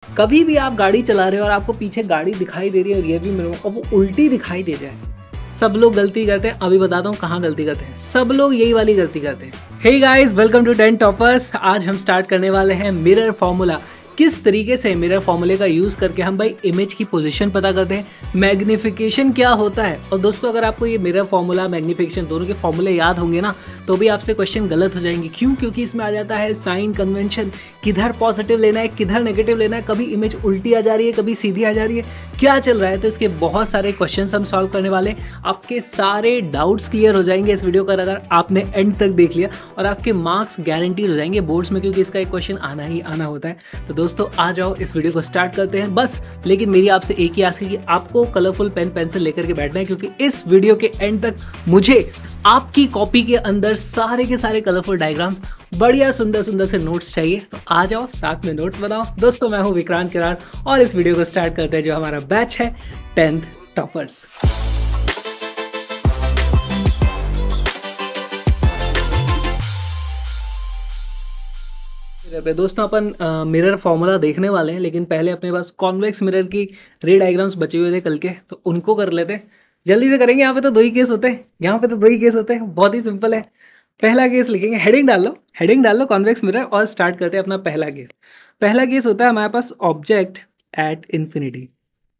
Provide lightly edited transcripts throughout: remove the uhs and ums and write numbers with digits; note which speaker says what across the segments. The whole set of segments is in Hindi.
Speaker 1: कभी भी आप गाड़ी चला रहे हो और आपको पीछे गाड़ी दिखाई दे रही है रियर व्यू मिरर और वो उल्टी दिखाई दे जाए, सब लोग गलती करते हैं। अभी बताता हूँ कहाँ गलती करते हैं। सब लोग यही वाली गलती करते हैं। Hey guys, welcome to 10 toppers. आज हम स्टार्ट करने वाले हैं मिरर फॉर्मूला। किस तरीके से मिरर फॉर्मूले का यूज करके हम भाई इमेज की पोजीशन पता करते हैं, मैग्निफिकेशन क्या होता है। और दोस्तों, अगर आपको ये मिरर फॉर्मूला मैग्निफिकेशन दोनों के फॉर्मूले याद होंगे ना, तो भी आपसे क्वेश्चन गलत हो जाएंगे। क्यों? क्योंकि इसमें आ जाता है साइन कन्वेंशन, किधर पॉजिटिव लेना है किधर नेगेटिव लेना है, कभी इमेज उल्टी आ जा रही है कभी सीधी आ जा रही है, क्या चल रहा है। तो इसके बहुत सारे क्वेश्चन हम सॉल्व करने वाले। आपके सारे डाउट्स क्लियर हो जाएंगे इस वीडियो का अगर आपने एंड तक देख लिया, और आपके मार्क्स गारंटी हो जाएंगे बोर्ड्स में, क्योंकि इसका एक क्वेश्चन आना ही आना होता है। तो दोस्तों आ जाओ, इस वीडियो को स्टार्ट करते हैं बस। लेकिन मेरी आपसे एक ही आस है कि आपको कलरफुल पेन पेंसिल लेकर के बैठना है, क्योंकि इस वीडियो के एंड तक मुझे आपकी कॉपी के अंदर सारे के सारे कलरफुल डायग्राम्स, बढ़िया सुंदर सुंदर से नोट्स चाहिए। तो आ जाओ, साथ में नोट्स बनाओ। दोस्तों मैं हूं विक्रांत किरार और इस वीडियो को स्टार्ट करते हैं जो हमारा बैच है 10th टॉपर्स। दोस्तों अपन मिरर फॉर्मूला देखने वाले हैं, लेकिन पहले अपने पास कॉन्वेक्स मिरर की रे डायग्राम्स बचे हुए थे कल के, तो उनको कर लेते हैं। जल्दी से करेंगे। यहाँ पे तो दो ही केस होते हैं, यहाँ पे तो दो ही केस होते हैं, बहुत ही सिंपल है। पहला केस लिखेंगे, हेडिंग डाल लो कॉन्वेक्स मिरर और स्टार्ट करते हैं अपना पहला केस। पहला केस होता है हमारे पास object at infinity.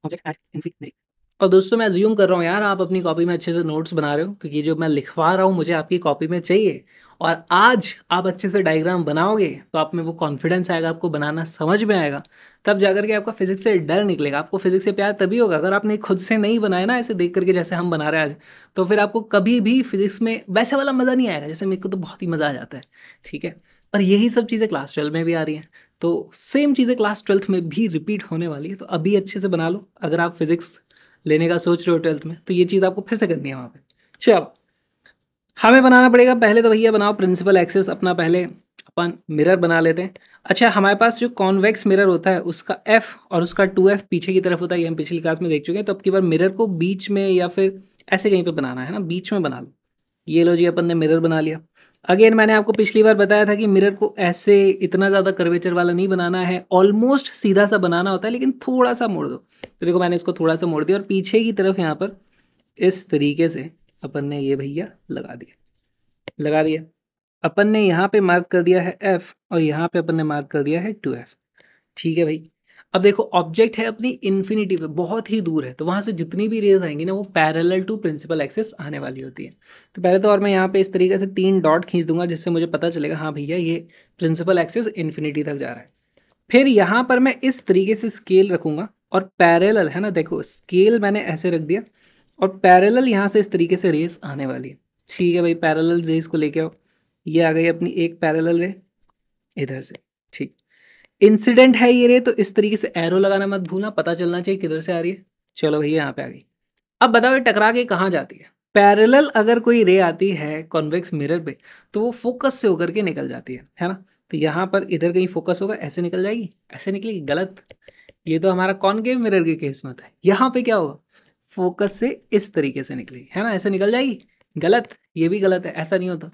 Speaker 1: Object at infinity. और दोस्तों मैं अज्यूम कर रहा हूँ यार आप अपनी कॉपी में अच्छे से नोट्स बना रहे हो, क्योंकि जो मैं लिखवा रहा हूँ मुझे आपकी कॉपी में चाहिए। और आज आप अच्छे से डायग्राम बनाओगे तो आप में वो कॉन्फिडेंस आएगा, आपको बनाना समझ में आएगा, तब जाकर के आपका फिजिक्स से डर निकलेगा। आपको फिजिक्स से प्यार तभी होगा अगर आपने खुद से नहीं बनाया ना, ऐसे देख करके जैसे हम बना रहे हैं आज, तो फिर आपको कभी भी फिजिक्स में वैसे वाला मज़ा नहीं आएगा जैसे मेरे को तो बहुत ही मज़ा आ जाता है। ठीक है, और यही सब चीज़ें क्लास 12 में भी आ रही हैं, तो सेम चीज़ें क्लास 12th में भी रिपीट होने वाली है। तो अभी अच्छे से बना लो। अगर आप फिजिक्स लेने का सोच रहे हो 12th में, तो ये चीज़ आपको फिर से करनी है वहाँ पे। चलो, हमें बनाना पड़ेगा पहले तो भैया बनाओ प्रिंसिपल एक्सिस अपना। पहले अपन मिरर बना लेते हैं। अच्छा, हमारे पास जो कॉन्वेक्स मिरर होता है उसका एफ और उसका 2F पीछे की तरफ होता है, ये हम पिछली क्लास में देख चुके हैं। तो अब की बार मिरर को बीच में या फिर ऐसे कहीं पे बनाना है ना, बीच में बना लो। ये लो जी, अपन ने मिरर बना लिया। अगेन मैंने आपको पिछली बार बताया था कि मिरर को ऐसे इतना ज़्यादा कर्वेचर वाला नहीं बनाना है, ऑलमोस्ट सीधा सा बनाना होता है, लेकिन थोड़ा सा मोड़ दो। तो देखो मैंने इसको थोड़ा सा मोड़ दिया और पीछे की तरफ यहाँ पर इस तरीके से अपन ने ये भैया लगा दिया। अपन ने यहाँ पे मार्क कर दिया है F और यहाँ पे अपन ने मार्क कर दिया है 2F। ठीक है भाई। अब देखो ऑब्जेक्ट है अपनी इन्फिनिटी पे, बहुत ही दूर है, तो वहाँ से जितनी भी रेज आएंगी ना वो पैरेलल टू प्रिंसिपल एक्सिस आने वाली होती है। तो पहले तो और मैं यहाँ पे इस तरीके से 3 डॉट खींच दूंगा, जिससे मुझे पता चलेगा हाँ भैया ये प्रिंसिपल एक्सिस इन्फिनिटी तक जा रहा है। फिर यहाँ पर मैं इस तरीके से स्केल रखूंगा और पैरेलल है ना, देखो स्केल मैंने ऐसे रख दिया और पैरेलल यहाँ से इस तरीके से रेस आने वाली है। ठीक है भाई, पैरेलल रेस को लेके आओ। ये आ गई अपनी एक पैरेलल रे इधर से। ठीक, इंसिडेंट है ये रे, तो इस तरीके से एरो लगाना मत भूलना, पता चलना चाहिए किधर से आ रही है। चलो भैया यहाँ पे आ गई। अब बताओ ये टकरा के कहाँ जाती है। पैरेलल अगर कोई रे आती है कॉन्वेक्स मिरर पे, तो वो फोकस से होकर के निकल जाती है ना। तो यहाँ पर इधर कहीं फोकस होगा, ऐसे निकल जाएगी, ऐसे निकलेगी, गलत। ये तो हमारा कॉनकेव मिरर के केस में होता है। यहाँ पे क्या होगा, फोकस से इस तरीके से निकलेगी, है ना, ऐसे निकल जाएगी, गलत। ये भी गलत है, ऐसा नहीं होता।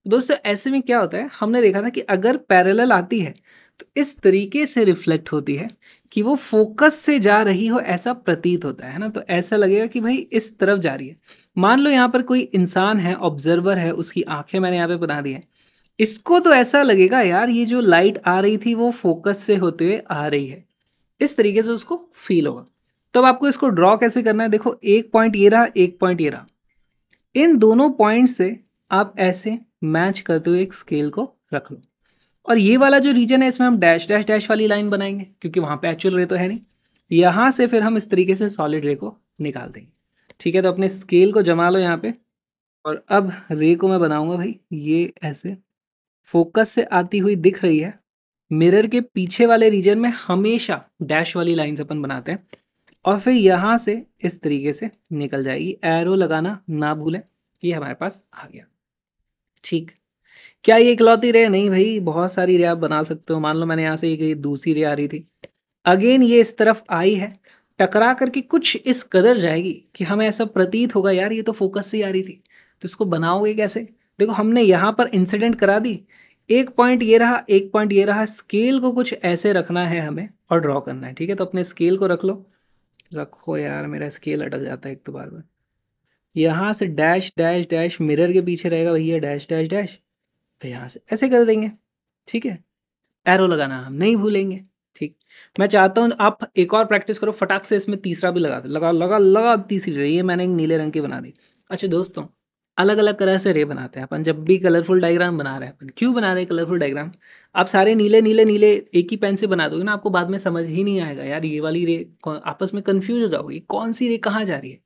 Speaker 1: दोस्तों ऐसे में क्या होता है, हमने देखा था कि अगर पैरेलल आती है तो इस तरीके से रिफ्लेक्ट होती है कि वो फोकस से जा रही हो, ऐसा प्रतीत होता है ना। तो ऐसा लगेगा कि भाई इस तरफ जा रही है। मान लो यहाँ पर कोई इंसान है, ऑब्जर्वर है, उसकी आंखें मैंने यहाँ पे बना दी है, इसको तो ऐसा लगेगा यार ये जो लाइट आ रही थी वो फोकस से होते हुए आ रही है, इस तरीके से उसको फील होगा। तो अब आपको इसको ड्रॉ कैसे करना है, देखो एक पॉइंट ये रहा, एक पॉइंट ये रहा, इन दोनों पॉइंट से आप ऐसे मैच करते हुए एक स्केल को रख लो। और ये वाला जो रीजन है इसमें हम डैश डैश डैश वाली लाइन बनाएंगे, क्योंकि वहां पे एक्चुअल रे तो है नहीं। यहां से फिर हम इस तरीके से सॉलिड रे को निकाल देंगे। ठीक है, तो अपने स्केल को जमा लो यहाँ पे। और अब रे को मैं बनाऊंगा भाई ये ऐसे, फोकस से आती हुई दिख रही है। मिरर के पीछे वाले रीजन में हमेशा डैश वाली लाइंस अपन बनाते हैं, और फिर यहाँ से इस तरीके से निकल जाएगी। एरो लगाना ना भूलें। ये हमारे पास आ गया। ठीक, क्या ये इकलौती रे? नहीं भाई, बहुत सारी रे आप बना सकते हो। मान लो मैंने यहाँ से एक दूसरी रे आ रही थी, अगेन ये इस तरफ आई है, टकरा करके कुछ इस कदर जाएगी कि हमें ऐसा प्रतीत होगा यार ये तो फोकस से ही आ रही थी। तो इसको बनाओगे कैसे? देखो हमने यहाँ पर इंसिडेंट करा दी, एक पॉइंट ये रहा, एक पॉइंट ये रहा। स्केल को कुछ ऐसे रखना है हमें और ड्रॉ करना है, ठीक है। तो अपने स्केल को रख लो, रखो यार, मेरा स्केल अटक जाता है एक तो बार बार। यहाँ से डैश डैश डैश मिरर के पीछे रहेगा भैया, डैश डैश डैश, यहाँ से ऐसे कर देंगे, ठीक है। एरो लगाना हम नहीं भूलेंगे, ठीक। मैं चाहता हूँ आप एक और प्रैक्टिस करो, फटाक से इसमें तीसरा भी लगा दो, लगा लगा लगा तीसरी रे, ये मैंने एक नीले रंग की बना दी। अच्छा दोस्तों, अलग अलग तरह से रे बनाते हैं अपन जब भी कलरफुल डायग्राम बना रहे हैं। अपन क्यों बना रहे हैं कलरफुल डायग्राम? आप सारे नीले नीले नीले एक ही पेन से बना दोगे ना, आपको बाद में समझ ही नहीं आएगा यार, ये वाली रे आपस में कंफ्यूज हो जाओगे, कौन सी रे कहाँ जा रही है।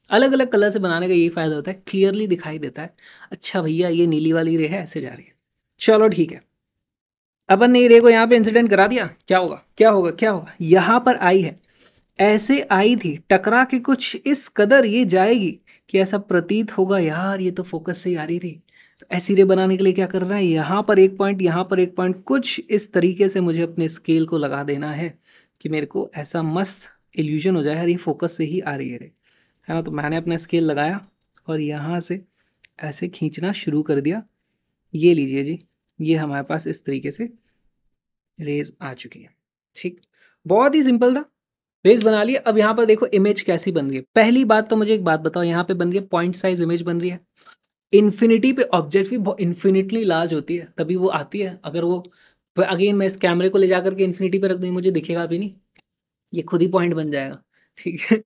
Speaker 1: अलग अलग कलर से बनाने का यही फायदा होता है, क्लियरली दिखाई देता है, अच्छा भैया ये नीली वाली रे है, ऐसे जा रही है। चलो ठीक है, अपन ने रे को यहाँ पे इंसिडेंट करा दिया, क्या होगा क्या होगा क्या होगा, यहाँ पर आई है, ऐसे आई थी, टकरा के कुछ इस कदर ये जाएगी कि ऐसा प्रतीत होगा यार ये तो फोकस से ही आ रही थी। तो ऐसी रे बनाने के लिए क्या कर रहा है, यहाँ पर एक पॉइंट, यहाँ पर एक पॉइंट, कुछ इस तरीके से मुझे अपने स्केल को लगा देना है कि मेरे को ऐसा मस्त इल्यूजन हो जाए यार ये फोकस से ही आ रही है रे, है ना। तो मैंने अपना स्केल लगाया और यहाँ से ऐसे खींचना शुरू कर दिया। ये लीजिए जी, ये हमारे पास इस तरीके से रेज आ चुकी है, ठीक। बहुत ही सिंपल था, रेज बना लिया। अब यहाँ पर देखो इमेज कैसी बन रही है। पहली बात तो मुझे एक बात बताओ, यहाँ पे बन रही है पॉइंट साइज इमेज बन रही है। इन्फिनिटी पे ऑब्जेक्ट भी इन्फिनिटली लार्ज होती है तभी वो आती है। अगर वो अगेन मैं इस कैमरे को ले जाकर के इन्फिनिटी पे रख दूँ, मुझे दिखेगा भी नहीं, ये खुद ही पॉइंट बन जाएगा, ठीक है।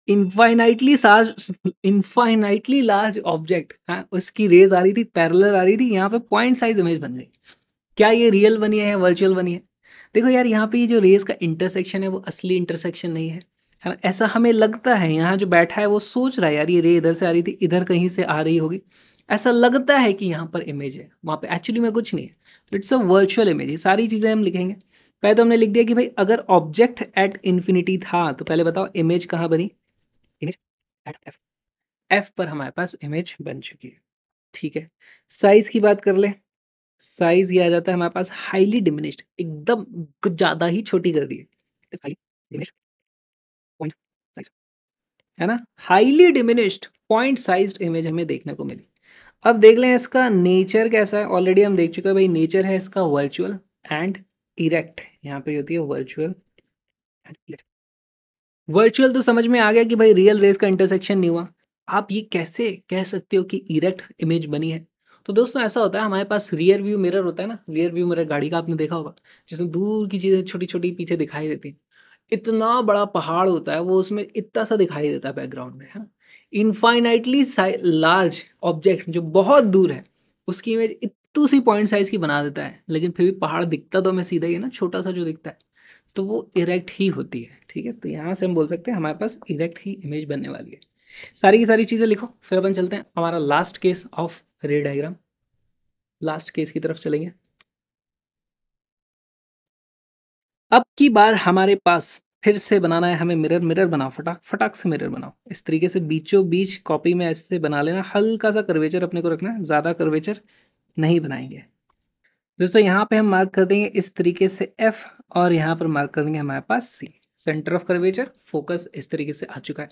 Speaker 1: इनफाइनाइटली लार्ज ऑब्जेक्ट, हाँ, उसकी रेज आ रही थी, पैरेलल आ रही थी, यहाँ पे पॉइंट साइज इमेज बन गई। क्या ये रियल बनी है, वर्चुअल बनी है? देखो यार, यहाँ पे ये जो रेज का इंटरसेक्शन है वो असली इंटरसेक्शन नहीं है ना। ऐसा हमें लगता है, यहाँ जो बैठा है वो सोच रहा है यार ये रे इधर से आ रही थी, इधर कहीं से आ रही होगी, ऐसा लगता है कि यहाँ पर इमेज है, वहाँ पे एक्चुअली में कुछ नहीं है। तो इट्स अ वर्चुअल इमेज। ये सारी चीज़ें हम लिखेंगे। पहले तो हमने लिख दिया कि भाई अगर ऑब्जेक्ट एट इन्फिनिटी था, तो पहले बताओ इमेज कहाँ बनी, इमेज एट एफ, एफ पर हमारे पास इमेज बन चुकी है, ठीक है। साइज की बात कर ले, साइज ये आ जाता है हमारे पास हाईली डिमिनिश्ड, एकदम कुछ ज्यादा ही छोटी कर दी है, हाईली डिमिनिश्ड पॉइंट साइज, है ना। Highly diminished point sized image हमें देखने को मिली। अब देख लें इसका नेचर कैसा है। ऑलरेडी हम देख चुके हैं भाई, नेचर है इसका वर्चुअल एंड इरेक्ट। यहाँ पे होती है वर्चुअल एंड इरेक्ट। वर्चुअल तो समझ में आ गया कि भाई रियल रेस का इंटरसेक्शन नहीं हुआ। आप ये कैसे कह सकते हो कि इरेक्ट इमेज बनी है? तो दोस्तों ऐसा होता है, हमारे पास रियर व्यू मिरर होता है ना, रियर व्यू मिरर गाड़ी का आपने देखा होगा, जिसमें दूर की चीजें छोटी छोटी पीछे दिखाई देती हैं। इतना बड़ा पहाड़ होता है वो, उसमें इतना सा दिखाई देता है बैकग्राउंड में, है ना। इनफाइनाइटली लार्ज ऑब्जेक्ट जो बहुत दूर है, उसकी इमेज इतनी सी पॉइंट साइज की बना देता है, लेकिन फिर भी पहाड़ दिखता तो हमें सीधा ही है ना, छोटा सा जो दिखता है, तो वो इरेक्ट ही होती है, ठीक है। तो यहाँ से हम बोल सकते हैं हमारे पास इरेक्ट ही इमेज बनने वाली है। सारी की सारी चीज़ें लिखो, फिर अपन चलते हैं हमारा लास्ट केस ऑफ रे डायग्राम। लास्ट केस की तरफ चलेंगे। अब की बार हमारे पास फिर से बनाना है हमें मिरर। मिरर बनाओ, फटाक फटाक से मिरर बनाओ, इस तरीके से बीचों बीच कॉपी में ऐसे बना लेना। हल्का सा कर्वेचर अपने को रखना है, ज़्यादा कर्वेचर नहीं बनाएंगे। दोस्तों यहाँ पे हम मार्क कर देंगे इस तरीके से एफ, और यहाँ पर मार्क कर देंगे हमारे पास सी। सेंटर ऑफ कर्वेचर, फोकस इस तरीके से आ चुका है।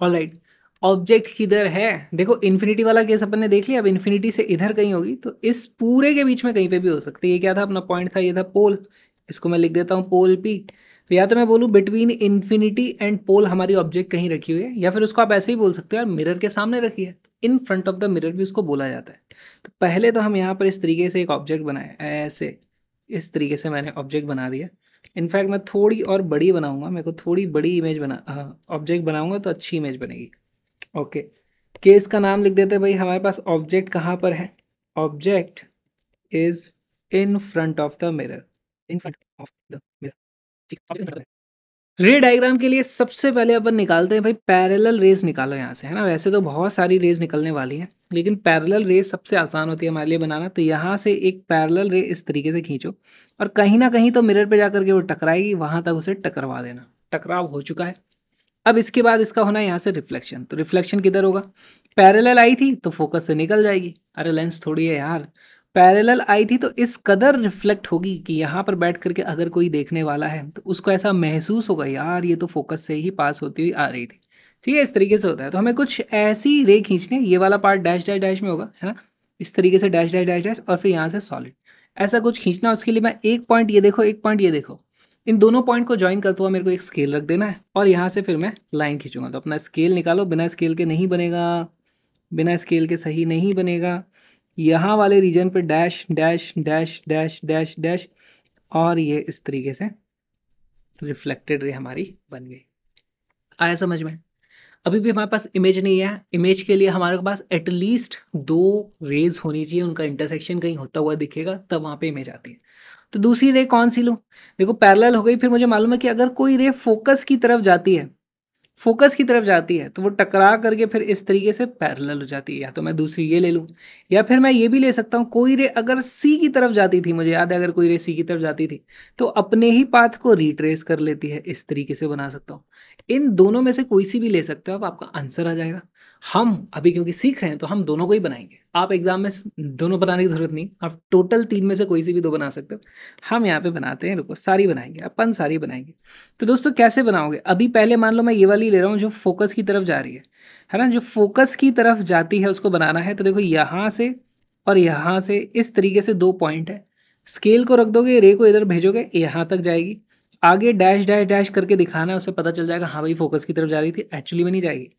Speaker 1: ऑलराइट, ऑब्जेक्ट किधर है? देखो इन्फिनिटी वाला केस अपन ने देख लिया। अब इन्फिनिटी से इधर कहीं होगी, तो इस पूरे के बीच में कहीं पे भी हो सकती है। ये क्या था अपना पॉइंट था, ये था पोल। इसको मैं लिख देता हूँ पोल पी। तो या तो मैं बोलूँ बिटवीन इन्फिनिटी एंड पोल हमारी ऑब्जेक्ट कहीं रखी हुई है, या फिर उसको आप ऐसे ही बोल सकते हो यार मिरर के सामने रखी है। इन फ्रंट ऑफ द मिरर भी उसको बोला जाता है। तो पहले तो हम यहाँ पर इस तरीके से एक ऑब्जेक्ट बनाए, ऐसे इस तरीके से मैंने ऑब्जेक्ट बना दिया। इनफैक्ट मैं थोड़ी और बड़ी बनाऊंगा, मेरे को थोड़ी बड़ी इमेज बना ऑब्जेक्ट बनाऊंगा तो अच्छी इमेज बनेगी। ओके, केस का नाम लिख देते हैं भाई। हमारे पास ऑब्जेक्ट कहाँ पर है? Object is in front of the mirror, in front of the mirror, ठीक। रे डायग्राम के लिए सबसे पहले अपन निकालते हैं भाई पैरेलल रेस निकालो यहाँ से, है ना। वैसे तो बहुत सारी रेस निकलने वाली हैं, लेकिन पैरेलल रेस सबसे आसान होती है हमारे लिए बनाना। तो यहाँ से एक पैरेलल रे इस तरीके से खींचो, और कहीं ना कहीं तो मिरर पे जाकर के वो टकराएगी, वहां तक उसे टकरवा देना। टकराव हो चुका है। अब इसके बाद इसका होना है यहाँ से रिफ्लेक्शन। तो रिफ्लेक्शन किधर होगा? पैरेलल आई थी तो फोकस से निकल जाएगी, अरे लेंस थोड़ी है यार। पैरेलल आई थी तो इस कदर रिफ्लेक्ट होगी कि यहाँ पर बैठ करके अगर कोई देखने वाला है तो उसको ऐसा महसूस होगा यार ये तो फोकस से ही पास होती हुई आ रही थी, ठीक है। इस तरीके से होता है। तो हमें कुछ ऐसी रे खींचनी है, ये वाला पार्ट डैश डैश डैश में होगा, है ना। इस तरीके से डैश डैश डैश डैश, और फिर यहाँ से सॉलिड। ऐसा कुछ खींचना है, उसके लिए मैं एक पॉइंट ये देखो, एक पॉइंट ये देखो, इन दोनों पॉइंट को ज्वाइन करते हुआ मेरे को एक स्केल रख देना है और यहाँ से फिर मैं लाइन खींचूंगा। तो अपना स्केल निकालो, बिना स्केल के नहीं बनेगा, बिना स्केल के सही नहीं बनेगा। यहाँ वाले रीजन पे dash dash dash dash dash dash, और ये इस तरीके से रिफ्लेक्टेड रे हमारी बन गई। आया समझ में? अभी भी हमारे पास इमेज नहीं है, इमेज के लिए हमारे पास एटलीस्ट दो रेज होनी चाहिए, उनका इंटरसेक्शन कहीं होता हुआ दिखेगा, तब वहाँ पे इमेज आती है। तो दूसरी रे कौन सी लूँ? देखो पैरेलल हो गई, फिर मुझे मालूम है कि अगर कोई रे फोकस की तरफ जाती है, फोकस की तरफ जाती है तो वो टकरा करके फिर इस तरीके से पैरेलल हो जाती है। या तो मैं दूसरी ये ले लूँ, या फिर मैं ये भी ले सकता हूँ, कोई रे अगर सी की तरफ जाती थी, मुझे याद है अगर कोई रे सी की तरफ जाती थी तो अपने ही पाथ को रिट्रेस कर लेती है, इस तरीके से बना सकता हूँ। इन दोनों में से कोई सी भी ले सकते हो आप, आपका आंसर आ जाएगा। हम अभी क्योंकि सीख रहे हैं तो हम दोनों को ही बनाएंगे, आप एग्जाम में दोनों बनाने की जरूरत नहीं, आप टोटल तीन में से कोई सी भी दो बना सकते हो। हम यहाँ पे बनाते हैं, रुको, सारी बनाएंगे अपन, सारी बनाएंगे। तो दोस्तों कैसे बनाओगे? अभी पहले मान लो मैं ये वाली ले रहा हूँ जो फोकस की तरफ जा रही है ना, जो फोकस की तरफ जाती है उसको बनाना है। तो देखो यहाँ से और यहाँ से इस तरीके से दो पॉइंट है, स्केल को रख दोगे, रे को इधर भेजोगे, यहाँ तक जाएगी। आगे डैश डैश डैश करके दिखाना है, उससे पता चल जाएगा हाँ भाई फोकस की तरफ जा रही थी, एक्चुअली में नहीं जाएगी।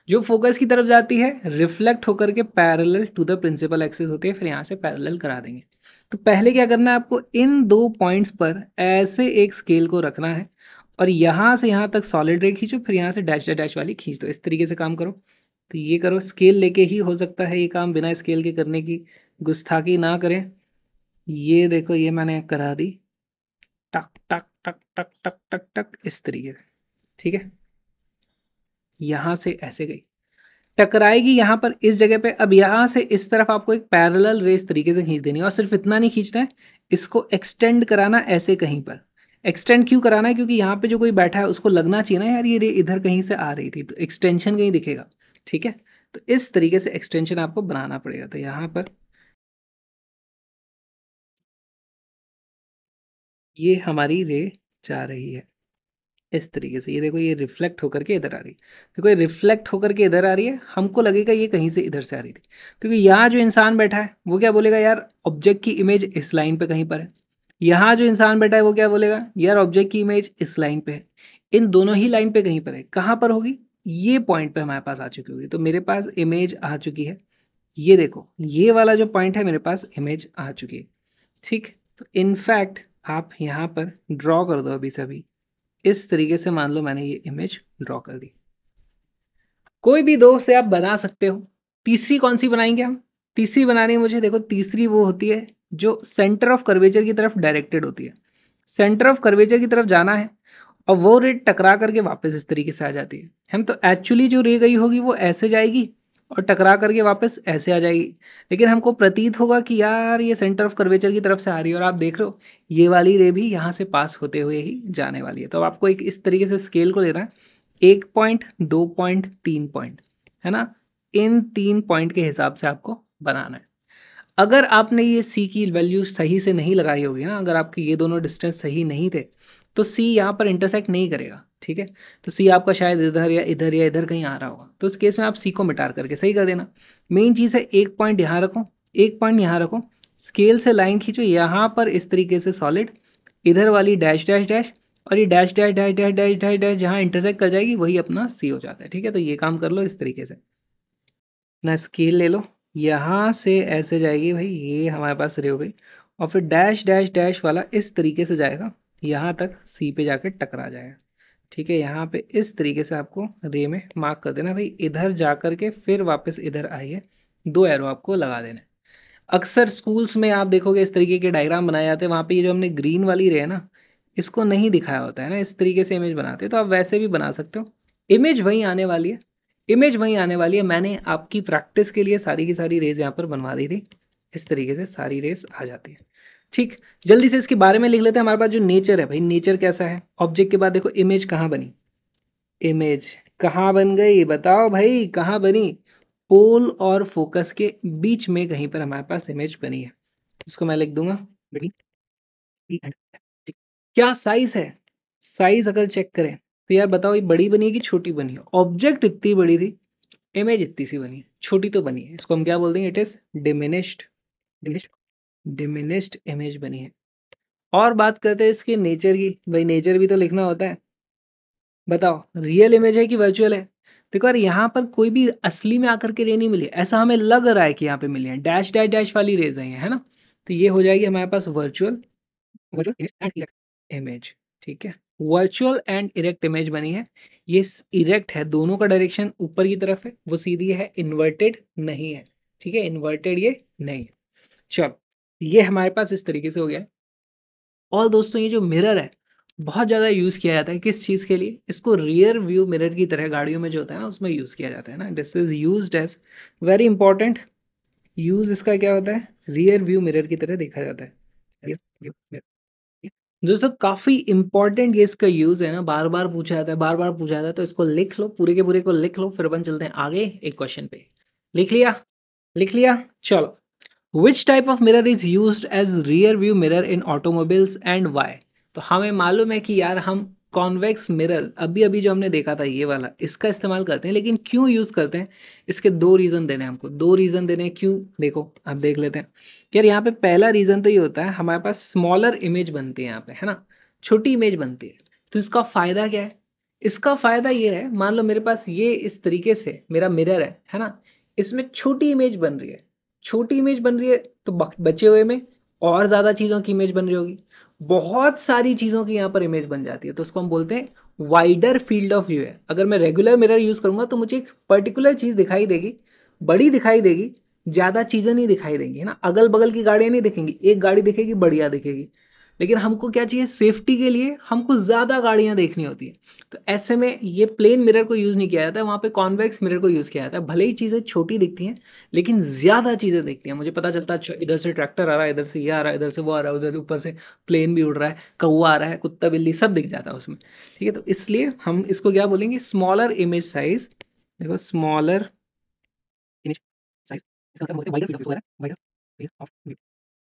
Speaker 1: जो फोकस की तरफ जाती है रिफ्लेक्ट होकर के parallel to the principal axis होती है, फिर यहाँ से पैरेलल करा देंगे। तो पहले क्या करना है आपको, इन दो पॉइंट्स पर ऐसे एक स्केल को रखना है और यहाँ से यहाँ तक सॉलिड रे खींचो, फिर यहाँ से डैश डैश डैश वाली खींच दो, इस तरीके से काम करो। तो ये करो, स्केल लेके ही हो सकता है ये काम, बिना स्केल के करने की गुस्ताखी ना करें। ये देखो, ये मैंने करा दी, टक टक टक टक टक टक टक, इस तरीके से, ठीक है। यहाँ से ऐसे गई, टकराएगी यहाँ पर इस जगह पे। अब यहाँ से इस तरफ आपको एक पैरेलल रे इस तरीके से खींच देनी है, और सिर्फ इतना नहीं खींचना है, इसको एक्सटेंड कराना ऐसे कहीं पर। एक्सटेंड क्यों कराना है? क्योंकि यहाँ पे जो कोई बैठा है उसको लगना चाहिए ना यार ये रे इधर कहीं से आ रही थी, तो एक्सटेंशन कहीं दिखेगा, ठीक है। तो इस तरीके से एक्सटेंशन आपको बनाना पड़ेगा। तो यहाँ पर ये हमारी रे जा रही है इस तरीके से, ये देखो ये रिफ्लेक्ट होकर के इधर आ रही है। देखो ये रिफ्लेक्ट होकर के इधर आ रही है, हमको लगेगा ये कहीं से इधर से आ रही थी, क्योंकि यहाँ जो इंसान बैठा है वो क्या बोलेगा, यार ऑब्जेक्ट की इमेज इस लाइन पे कहीं पर है। यहाँ जो इंसान बैठा है वो क्या बोलेगा, यार ऑब्जेक्ट की इमेज इस लाइन पे है। इन दोनों ही लाइन पे कहीं पर है, कहाँ पर होगी, ये पॉइंट पे हमारे पास आ चुकी होगी। तो मेरे पास इमेज आ चुकी है, ये देखो ये वाला जो पॉइंट है मेरे पास इमेज आ चुकी है, ठीक। तो इनफैक्ट आप यहाँ पर ड्रॉ कर दो अभी से अभी, इस तरीके से मान लो मैंने ये इमेज ड्रॉ कर दी। कोई भी दो से आप बना सकते हो। तीसरी कौन सी बनाएंगे हम? तीसरी बनानी है मुझे, देखो तीसरी वो होती है जो सेंटर ऑफ कर्वेचर की तरफ डायरेक्टेड होती है। सेंटर ऑफ कर्वेचर की तरफ जाना है और वो रे टकरा करके वापस इस तरीके से आ जाती है। हम तो एक्चुअली जो रे गई होगी वो ऐसे जाएगी और टकरा करके वापस ऐसे आ जाएगी, लेकिन हमको प्रतीत होगा कि यार ये सेंटर ऑफ कर्वेचर की तरफ से आ रही है, और आप देख रहे हो ये वाली रे भी यहाँ से पास होते हुए ही जाने वाली है। तो आपको एक इस तरीके से स्केल को लेना है, एक पॉइंट, दो पॉइंट, तीन पॉइंट, है ना। इन तीन पॉइंट के हिसाब से आपको बनाना है। अगर आपने ये सी की वैल्यू सही से नहीं लगाई होगी ना, अगर आपके ये दोनों डिस्टेंस सही नहीं थे तो सी यहाँ पर इंटरसेक्ट नहीं करेगा, ठीक है। तो सी आपका शायद इधर या इधर या इधर कहीं आ रहा होगा, तो इस केस में आप सी को मिटार करके सही कर देना। मेन चीज़ है एक पॉइंट यहाँ रखो, एक पॉइंट यहाँ रखो, स्केल से लाइन खींचो यहाँ पर इस तरीके से सॉलिड, इधर वाली डैश डैश डैश, और ये dash dash dash dash dash dash dash जहाँ इंटरसेक्ट कर जाएगी वही अपना सी हो जाता है, ठीक है। तो ये काम कर लो इस तरीके से, अपना स्केल ले लो, यहाँ से ऐसे जाएगी भाई, ये हमारे पास रे हो गई, और फिर डैश डैश डैश वाला इस तरीके से जाएगा, यहाँ तक सी पे जाकर टकरा जाएगा, ठीक है। यहाँ पे इस तरीके से आपको रे में मार्क कर देना भाई, इधर जा कर के फिर वापस इधर आई है, दो एरो आपको लगा देना है। अक्सर स्कूल्स में आप देखोगे इस तरीके के डायग्राम बनाए जाते हैं, वहाँ पे ये जो हमने ग्रीन वाली रे है ना, इसको नहीं दिखाया होता है ना, इस तरीके से इमेज बनाते हैं। तो आप वैसे भी बना सकते हो, इमेज वहीं आने वाली है, इमेज वहीं आने वाली है। मैंने आपकी प्रैक्टिस के लिए सारी की सारी रेज यहाँ पर बनवा दी थी, इस तरीके से सारी रेस आ जाती है, ठीक। जल्दी से इसके बारे में लिख लेते हैं। हमारे पास जो नेचर है भाई, नेचर कैसा है, ऑब्जेक्ट के बाद देखो इमेज कहाँ बनी, इमेज कहाँ बन गई बताओ भाई, कहाँ बनी, पोल और फोकस के बीच में कहीं पर हमारे पास इमेज बनी है। इसको मैं लिख दूंगा बड़ी, क्या साइज है, साइज अगर चेक करें तो यार बताओ ये बड़ी बनी है कि छोटी बनी है? ऑब्जेक्ट इतनी बड़ी थी, इमेज इतनी सी बनी है, छोटी तो बनी है, इसको हम क्या बोल देंगे, it is diminished. Diminished diminished image बनी है। और बात करते हैं इसके नेचर की, भाई नेचर भी तो लिखना होता है। बताओ रियल इमेज है कि वर्चुअल है। देखो यार यहाँ पर कोई भी असली में आकर के रे नहीं मिली, ऐसा हमें लग रहा है कि यहाँ पे मिली है, डैश डैश डैश वाली रेज है ये, है ना। तो ये हो जाएगी हमारे पास virtual virtual image and erect image. ठीक है, वर्चुअल एंड इरेक्ट इमेज बनी है। ये इरेक्ट है, दोनों का डायरेक्शन ऊपर की तरफ है, वो सीधी है, इन्वर्टेड नहीं है। ठीक है, इन्वर्टेड ये नहीं है। चलो ये हमारे पास इस तरीके से हो गया है। और दोस्तों ये जो मिरर है बहुत ज़्यादा यूज़ किया जाता है, किस चीज़ के लिए, इसको रियर व्यू मिरर की तरह गाड़ियों में जो होता है ना उसमें यूज़ किया जाता है ना। This is used as very important use, इसका क्या होता है, रियर व्यू मिरर की तरह देखा जाता है। रियर व्यू मिरर दोस्तों काफ़ी इंपॉर्टेंट ये इसका यूज़ है ना, बार बार पूछा जाता है, बार बार पूछा जाता है, तो इसको लिख लो, पूरे के पूरे को लिख लो, फिर अपन चलते हैं आगे एक क्वेश्चन पे। लिख लिया, लिख लिया, चलो। Which type of mirror is use as rear view mirror in automobiles and why. तो हमें मालूम है कि यार हम कॉन्वेक्स मिरर अभी अभी जो हमने देखा था ये वाला, इसका इस्तेमाल करते हैं, लेकिन क्यों यूज़ करते हैं, इसके दो रीज़न देने हैं हमको, दो रीज़न देने हैं क्यों। देखो अब देख लेते हैं कि यार यहाँ पे पहला रीज़न तो ये होता है हमारे पास स्मॉलर इमेज बनती है यहाँ पे, है ना, छोटी इमेज बनती है। तो इसका फ़ायदा क्या है, इसका फ़ायदा ये है, मान लो मेरे पास ये इस तरीके से मेरा मिरर है ना, इसमें छोटी इमेज बन रही है, छोटी इमेज बन रही है, तो बचे हुए में और ज़्यादा चीज़ों की इमेज बन रही होगी, बहुत सारी चीज़ों की यहाँ पर इमेज बन जाती है, तो उसको हम बोलते हैं वाइडर फील्ड ऑफ व्यू है। अगर मैं रेगुलर मिरर यूज़ करूँगा तो मुझे एक पर्टिकुलर चीज़ दिखाई देगी, बड़ी दिखाई देगी, ज़्यादा चीज़ें नहीं दिखाई देंगी, है ना, अगल बगल की गाड़ियाँ नहीं दिखेंगी, एक गाड़ी दिखेगी बढ़िया दिखेगी। लेकिन हमको क्या चाहिए, सेफ्टी के लिए हमको ज़्यादा गाड़ियाँ देखनी होती है, तो ऐसे में ये प्लेन मिरर को यूज़ नहीं किया जाता है, वहाँ पे कॉन्वेक्स मिरर को यूज़ किया जाता है। भले ही चीज़ें छोटी दिखती हैं लेकिन ज़्यादा चीज़ें दिखती हैं, मुझे पता चलता है अच्छा इधर से ट्रैक्टर आ रहा है, इधर से ये आ रहा है, इधर से वो आ रहा है, उधर ऊपर से प्लेन भी उड़ रहा है, कौवा आ रहा है, कुत्ता बिल्ली सब दिख जाता है उसमें। ठीक है, तो इसलिए हम इसको क्या बोलेंगे, स्मॉलर इमेज साइज। देखो स्मॉलर इमेज साइज, इसका मतलब वाइडर फील्ड ऑफ व्यू है, wider field of view,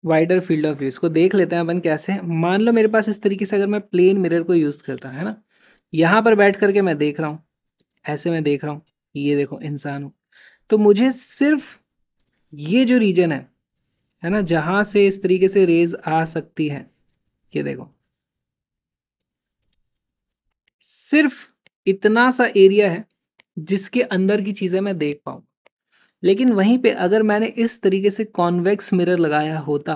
Speaker 1: wider field of view. इसको देख लेते हैं अपन कैसे। मान लो मेरे पास इस तरीके से अगर मैं प्लेन मिरर को यूज़ करता है ना, यहाँ पर बैठ करके मैं देख रहा हूँ, ऐसे मैं देख रहा हूँ, ये देखो इंसान हूँ, तो मुझे सिर्फ ये जो रीजन है ना, जहाँ से इस तरीके से रेज आ सकती है, ये देखो सिर्फ इतना सा एरिया है जिसके अंदर की चीज़ें मैं देख पाऊँ। लेकिन वहीं पे अगर मैंने इस तरीके से कॉन्वेक्स मिरर लगाया होता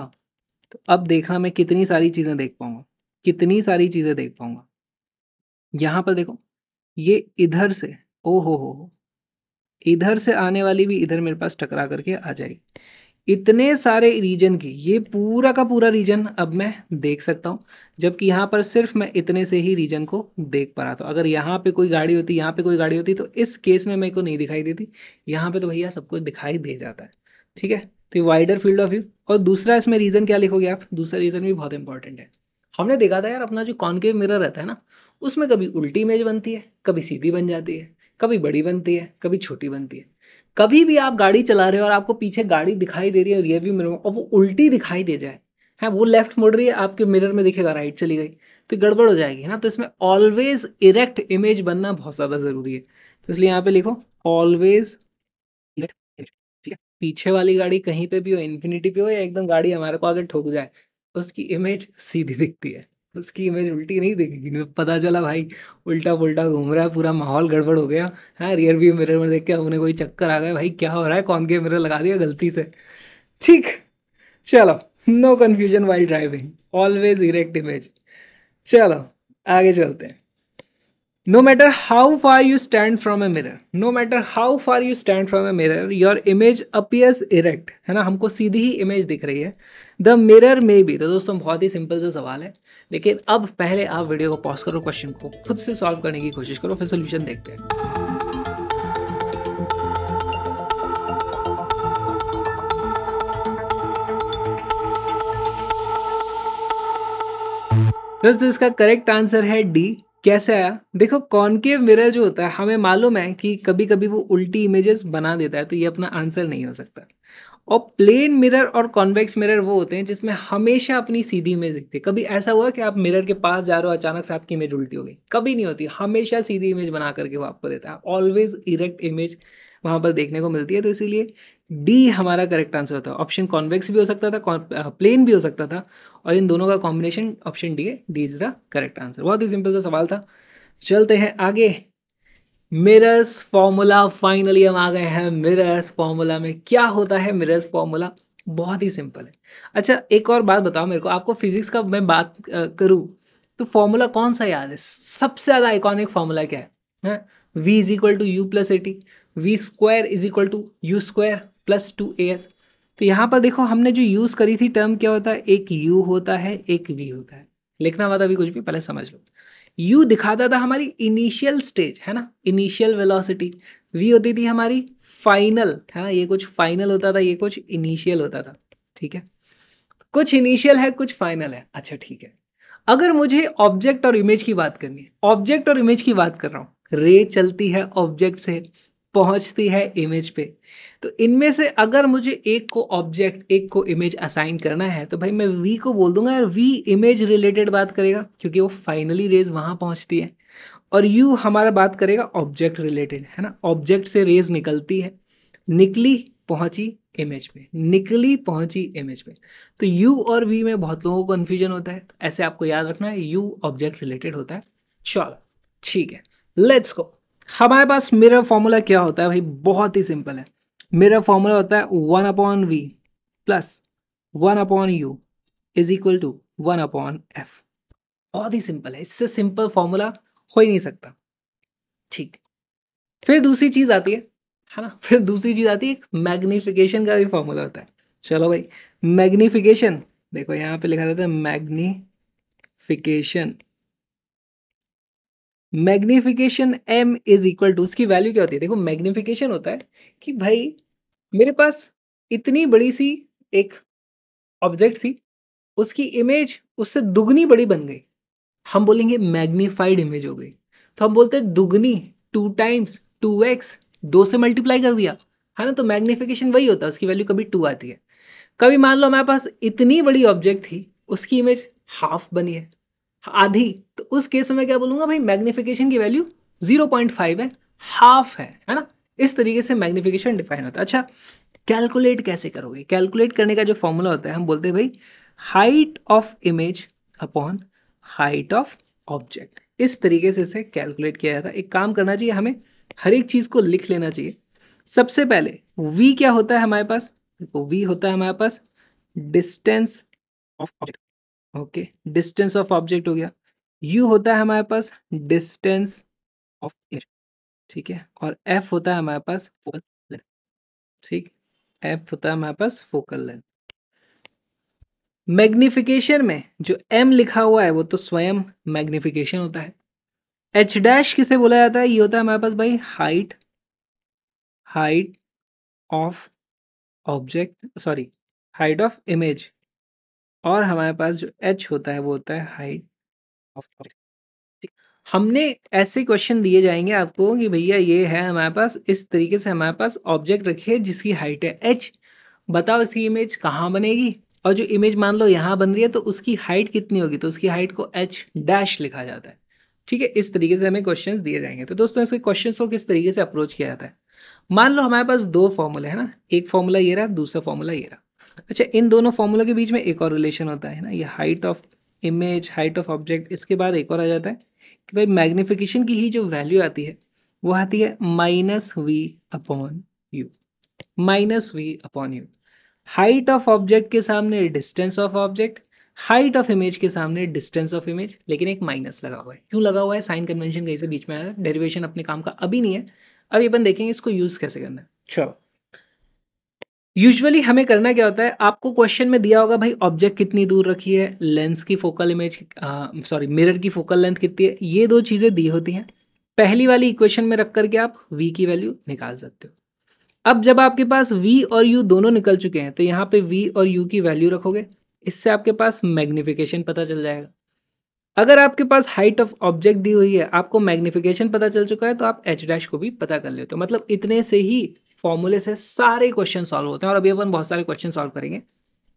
Speaker 1: तो अब देखना मैं कितनी सारी चीज़ें देख पाऊंगा, कितनी सारी चीज़ें देख पाऊंगा। यहाँ पर देखो ये इधर से, ओ हो, इधर से आने वाली भी इधर मेरे पास टकरा करके आ जाएगी। इतने सारे रीजन की ये पूरा का पूरा रीजन अब मैं देख सकता हूँ, जबकि यहाँ पर सिर्फ मैं इतने से ही रीजन को देख पा रहा था। अगर यहाँ पे कोई गाड़ी होती, यहाँ पे कोई गाड़ी होती, तो इस केस में मेरे को नहीं दिखाई देती, यहाँ पे तो भैया सबको दिखाई दे जाता है। ठीक है, तो वाइडर फील्ड ऑफ व्यू। और दूसरा इसमें रीजन क्या लिखोगे आप, दूसरा रीजन भी बहुत इंपॉर्टेंट है। हमने देखा था यार अपना जो कॉनकेव मिरर रहता है ना, उसमें कभी उल्टी इमेज बनती है, कभी सीधी बन जाती है, कभी बड़ी बनती है, कभी छोटी बनती है। कभी भी आप गाड़ी चला रहे हो और आपको पीछे गाड़ी दिखाई दे रही है रियर व्यू मिरर में, और वो उल्टी दिखाई दे जाए, है वो लेफ्ट मुड़ रही है, आपके मिरर में दिखेगा राइट चली गई, तो गड़बड़ हो जाएगी, है ना। तो इसमें ऑलवेज इरेक्ट इमेज बनना बहुत ज़्यादा ज़रूरी है, तो इसलिए यहाँ पे लिखो ऑलवेज इरेक्ट इमेज। ठीक है, पीछे वाली गाड़ी कहीं पे भी हो, इन्फिनिटी पे हो या एकदम गाड़ी हमारे को आगे ठोक जाए, उसकी इमेज सीधी दिखती है, उसकी इमेज उल्टी नहीं दिखेगी। नहीं पता चला भाई उल्टा पुल्टा घूम रहा है, पूरा माहौल गड़बड़ हो गया, हाँ रियर व्यू मिरर में देख के उन्हें कोई चक्कर आ गया, भाई क्या हो रहा है, कौन के मिरर लगा दिया गलती से। ठीक, चलो, no confusion while driving, always erect image. चलो आगे चलते हैं। No matter how far you stand from a mirror, no matter how far you stand from a mirror, your image appears erect, है ना, हमको सीधी ही इमेज दिख रही है। The mirror may be, तो दोस्तों बहुत ही सिंपल सा सवाल है, लेकिन अब पहले आप वीडियो को पॉज करो, क्वेश्चन को खुद से सॉल्व करने की कोशिश करो, फिर सोल्यूशन देखते हैं। दोस्तों इसका करेक्ट आंसर है डी। कैसे आया, देखो कॉनकेव मिरर जो होता है हमें मालूम है कि कभी कभी वो उल्टी इमेजेस बना देता है, तो ये अपना आंसर नहीं हो सकता। और प्लेन मिरर और कॉन्वेक्स मिरर वो होते हैं जिसमें हमेशा अपनी सीधी इमेज दिखती है। कभी ऐसा हुआ कि आप मिरर के पास जा रहे हो, अचानक से आपकी इमेज उल्टी हो गई, कभी नहीं होती, हमेशा सीधी इमेज बना करके वो आपको देता है, ऑलवेज इरेक्ट इमेज वहाँ पर देखने को मिलती है। तो इसीलिए डी हमारा करेक्ट आंसर होता है। ऑप्शन कॉन्वेक्स भी हो सकता था, प्लेन भी हो सकता था, और इन दोनों का कॉम्बिनेशन ऑप्शन डी है। D is the correct answer. बहुत ही सिंपल सा सवाल था। चलते हैं आगे। मिरर्स फॉर्मूला, फाइनली हम आ गए हैं मिरर्स फॉर्मूला में। क्या होता है मिरर्स फॉर्मूला? बहुत ही सिंपल है। अच्छा एक और बात बताओ मेरे को, आपको फिजिक्स का मैं बात करूँ तो फॉर्मूला कौन सा याद है? सबसे ज़्यादा आइकॉनिक फॉर्मूला क्या है? V is equal to u plus a t, v square is equal to u square plus two a s. तो यहाँ पर देखो हमने जो यूज़ करी थी टर्म क्या होता है? एक यू होता है, एक वी होता है। लिखना मत अभी कुछ भी, पहले समझ लो। यू दिखाता था हमारी इनिशियल स्टेज, है ना, इनिशियल वेलोसिटी। वी होती थी हमारी फाइनल, है ना, ये कुछ फाइनल होता था, ये कुछ इनिशियल होता था। ठीक है, कुछ इनिशियल है कुछ फाइनल है। अच्छा ठीक है, अगर मुझे ऑब्जेक्ट और इमेज की बात करनी है, ऑब्जेक्ट और इमेज की बात कर रहा हूँ, रे चलती है ऑब्जेक्ट से, पहुंचती है इमेज पे। तो इनमें से अगर मुझे एक को ऑब्जेक्ट एक को इमेज असाइन करना है तो भाई मैं वी को बोल दूंगा यार, वी इमेज रिलेटेड बात करेगा क्योंकि वो फाइनली रेज वहां पहुंचती है। और यू हमारा बात करेगा ऑब्जेक्ट रिलेटेड, है ना, ऑब्जेक्ट से रेज निकलती है, निकली पहुंची इमेज पे, निकली पहुंची इमेज पे। तो यू और वी में बहुत लोगों को कन्फ्यूजन होता है, तो ऐसे आपको याद रखना है यू ऑब्जेक्ट रिलेटेड होता है। चलो ठीक है, लेट्स गो। हमारे पास मिरर फॉर्मूला क्या होता है भाई? बहुत ही सिंपल है। मिरर फॉर्मूला होता है 1/v plus 1/u is equal to 1/f। बहुत ही सिंपल है, इससे सिंपल फॉर्मूला हो ही नहीं सकता। ठीक, फिर दूसरी चीज आती है ना, फिर दूसरी चीज आती है, एक मैग्निफिकेशन का भी फॉर्मूला होता है। चलो भाई, मैग्निफिकेशन देखो यहाँ पे लिखा रहता है magnification. Magnification m is equal to, उसकी वैल्यू क्या होती है? देखो मैग्निफिकेशन होता है कि भाई मेरे पास इतनी बड़ी सी एक ऑब्जेक्ट थी, उसकी इमेज उससे दुगनी बड़ी बन गई, हम बोलेंगे मैग्नीफाइड इमेज हो गई। तो हम बोलते हैं दुगनी, 2 टाइम्स, 2x, 2 से मल्टीप्लाई कर दिया, है ना। तो मैग्निफिकेशन वही होता है, उसकी वैल्यू कभी 2 आती है। कभी मान लो हमारे पास इतनी बड़ी ऑब्जेक्ट थी, उसकी इमेज हाफ बनी है, आधी, तो उस केस में मैं क्या बोलूंगा भाई, मैग्निफिकेशन की वैल्यू 0.5 है, हाफ है ना। इस तरीके से मैग्निफिकेशन डिफाइन होता है। अच्छा, कैलकुलेट कैसे करोगे? कैलकुलेट करने का जो फॉर्मूला होता है, हम बोलते हैं भाई height of image upon height of object. इस तरीके से इसे कैलकुलेट किया जाता है। एक काम करना चाहिए हमें, हर एक चीज को लिख लेना चाहिए। सबसे पहले v क्या होता है हमारे पास? देखो v होता है हमारे पास distance of object. Okay, distance of object हो गया। u होता है हमारे पास डिस्टेंस ऑफ इमेज, ठीक है। और f होता है हमारे पास फोकल लेंथ, ठीक। f होता है हमारे पास फोकल लेंथ। मैग्निफिकेशन में जो m लिखा हुआ है वो तो स्वयं मैग्निफिकेशन होता है। h डैश किसे बोला जाता है? ये होता है हमारे पास भाई height, height of object, sorry, height of image. और हमारे पास जो h होता है वो होता है हाइट ऑफ ऑब्जेक्ट। हमने ऐसे क्वेश्चन दिए जाएंगे आपको कि भैया ये है हमारे पास, इस तरीके से हमारे पास ऑब्जेक्ट रखिए जिसकी हाइट है h, बताओ इसकी इमेज कहाँ बनेगी? और जो इमेज मान लो यहाँ बन रही है तो उसकी हाइट कितनी होगी? तो उसकी हाइट को h डैश लिखा जाता है। ठीक है, इस तरीके से हमें क्वेश्चंस दिए जाएंगे। तो दोस्तों इसके क्वेश्चंस को किस तरीके से अप्रोच किया जाता है? मान लो हमारे पास दो फॉर्मूले है ना, एक फॉर्मूला ये रहा, दूसरा फॉर्मूला ये रहा। अच्छा, इन दोनों फॉर्मूला के बीच में एक और रिलेशन होता है ना, ये height of image, height of object. इसके बाद एक और आ जाता है कि भाई मैग्निफिकेशन की ही जो वैल्यू आती है वो आती है -v/u, -v/u। Height of object के सामने distance of object, height of image के सामने डिस्टेंस ऑफ इमेज, लेकिन एक माइनस लगा हुआ है। क्यों लगा हुआ है? साइन कन्वेंशन कहीं से बीच में आया, डेरिवेशन अपने काम का अभी नहीं है, अभी अपन देखेंगे इसको यूज कैसे करना है। चलो, यूजुअली हमें करना क्या होता है, आपको क्वेश्चन में दिया होगा भाई ऑब्जेक्ट कितनी दूर रखी है, लेंस की फोकल इमेज, सॉरी मिरर की फोकल लेंथ कितनी है, ये दो चीजें दी होती हैं। पहली वाली इक्वेशन में रख करके आप v की वैल्यू निकाल सकते हो। अब जब आपके पास v और u दोनों निकल चुके हैं तो यहाँ पे v और u की वैल्यू रखोगे, इससे आपके पास मैग्निफिकेशन पता चल जाएगा। अगर आपके पास हाइट ऑफ ऑब्जेक्ट दी हुई है, आपको मैग्निफिकेशन पता चल चुका है, तो आप h डैश को भी पता कर लेते हो। मतलब इतने से ही फॉर्मूले से सारे क्वेश्चन सॉल्व होते हैं। और अभी अपन बहुत सारे क्वेश्चन सॉल्व करेंगे,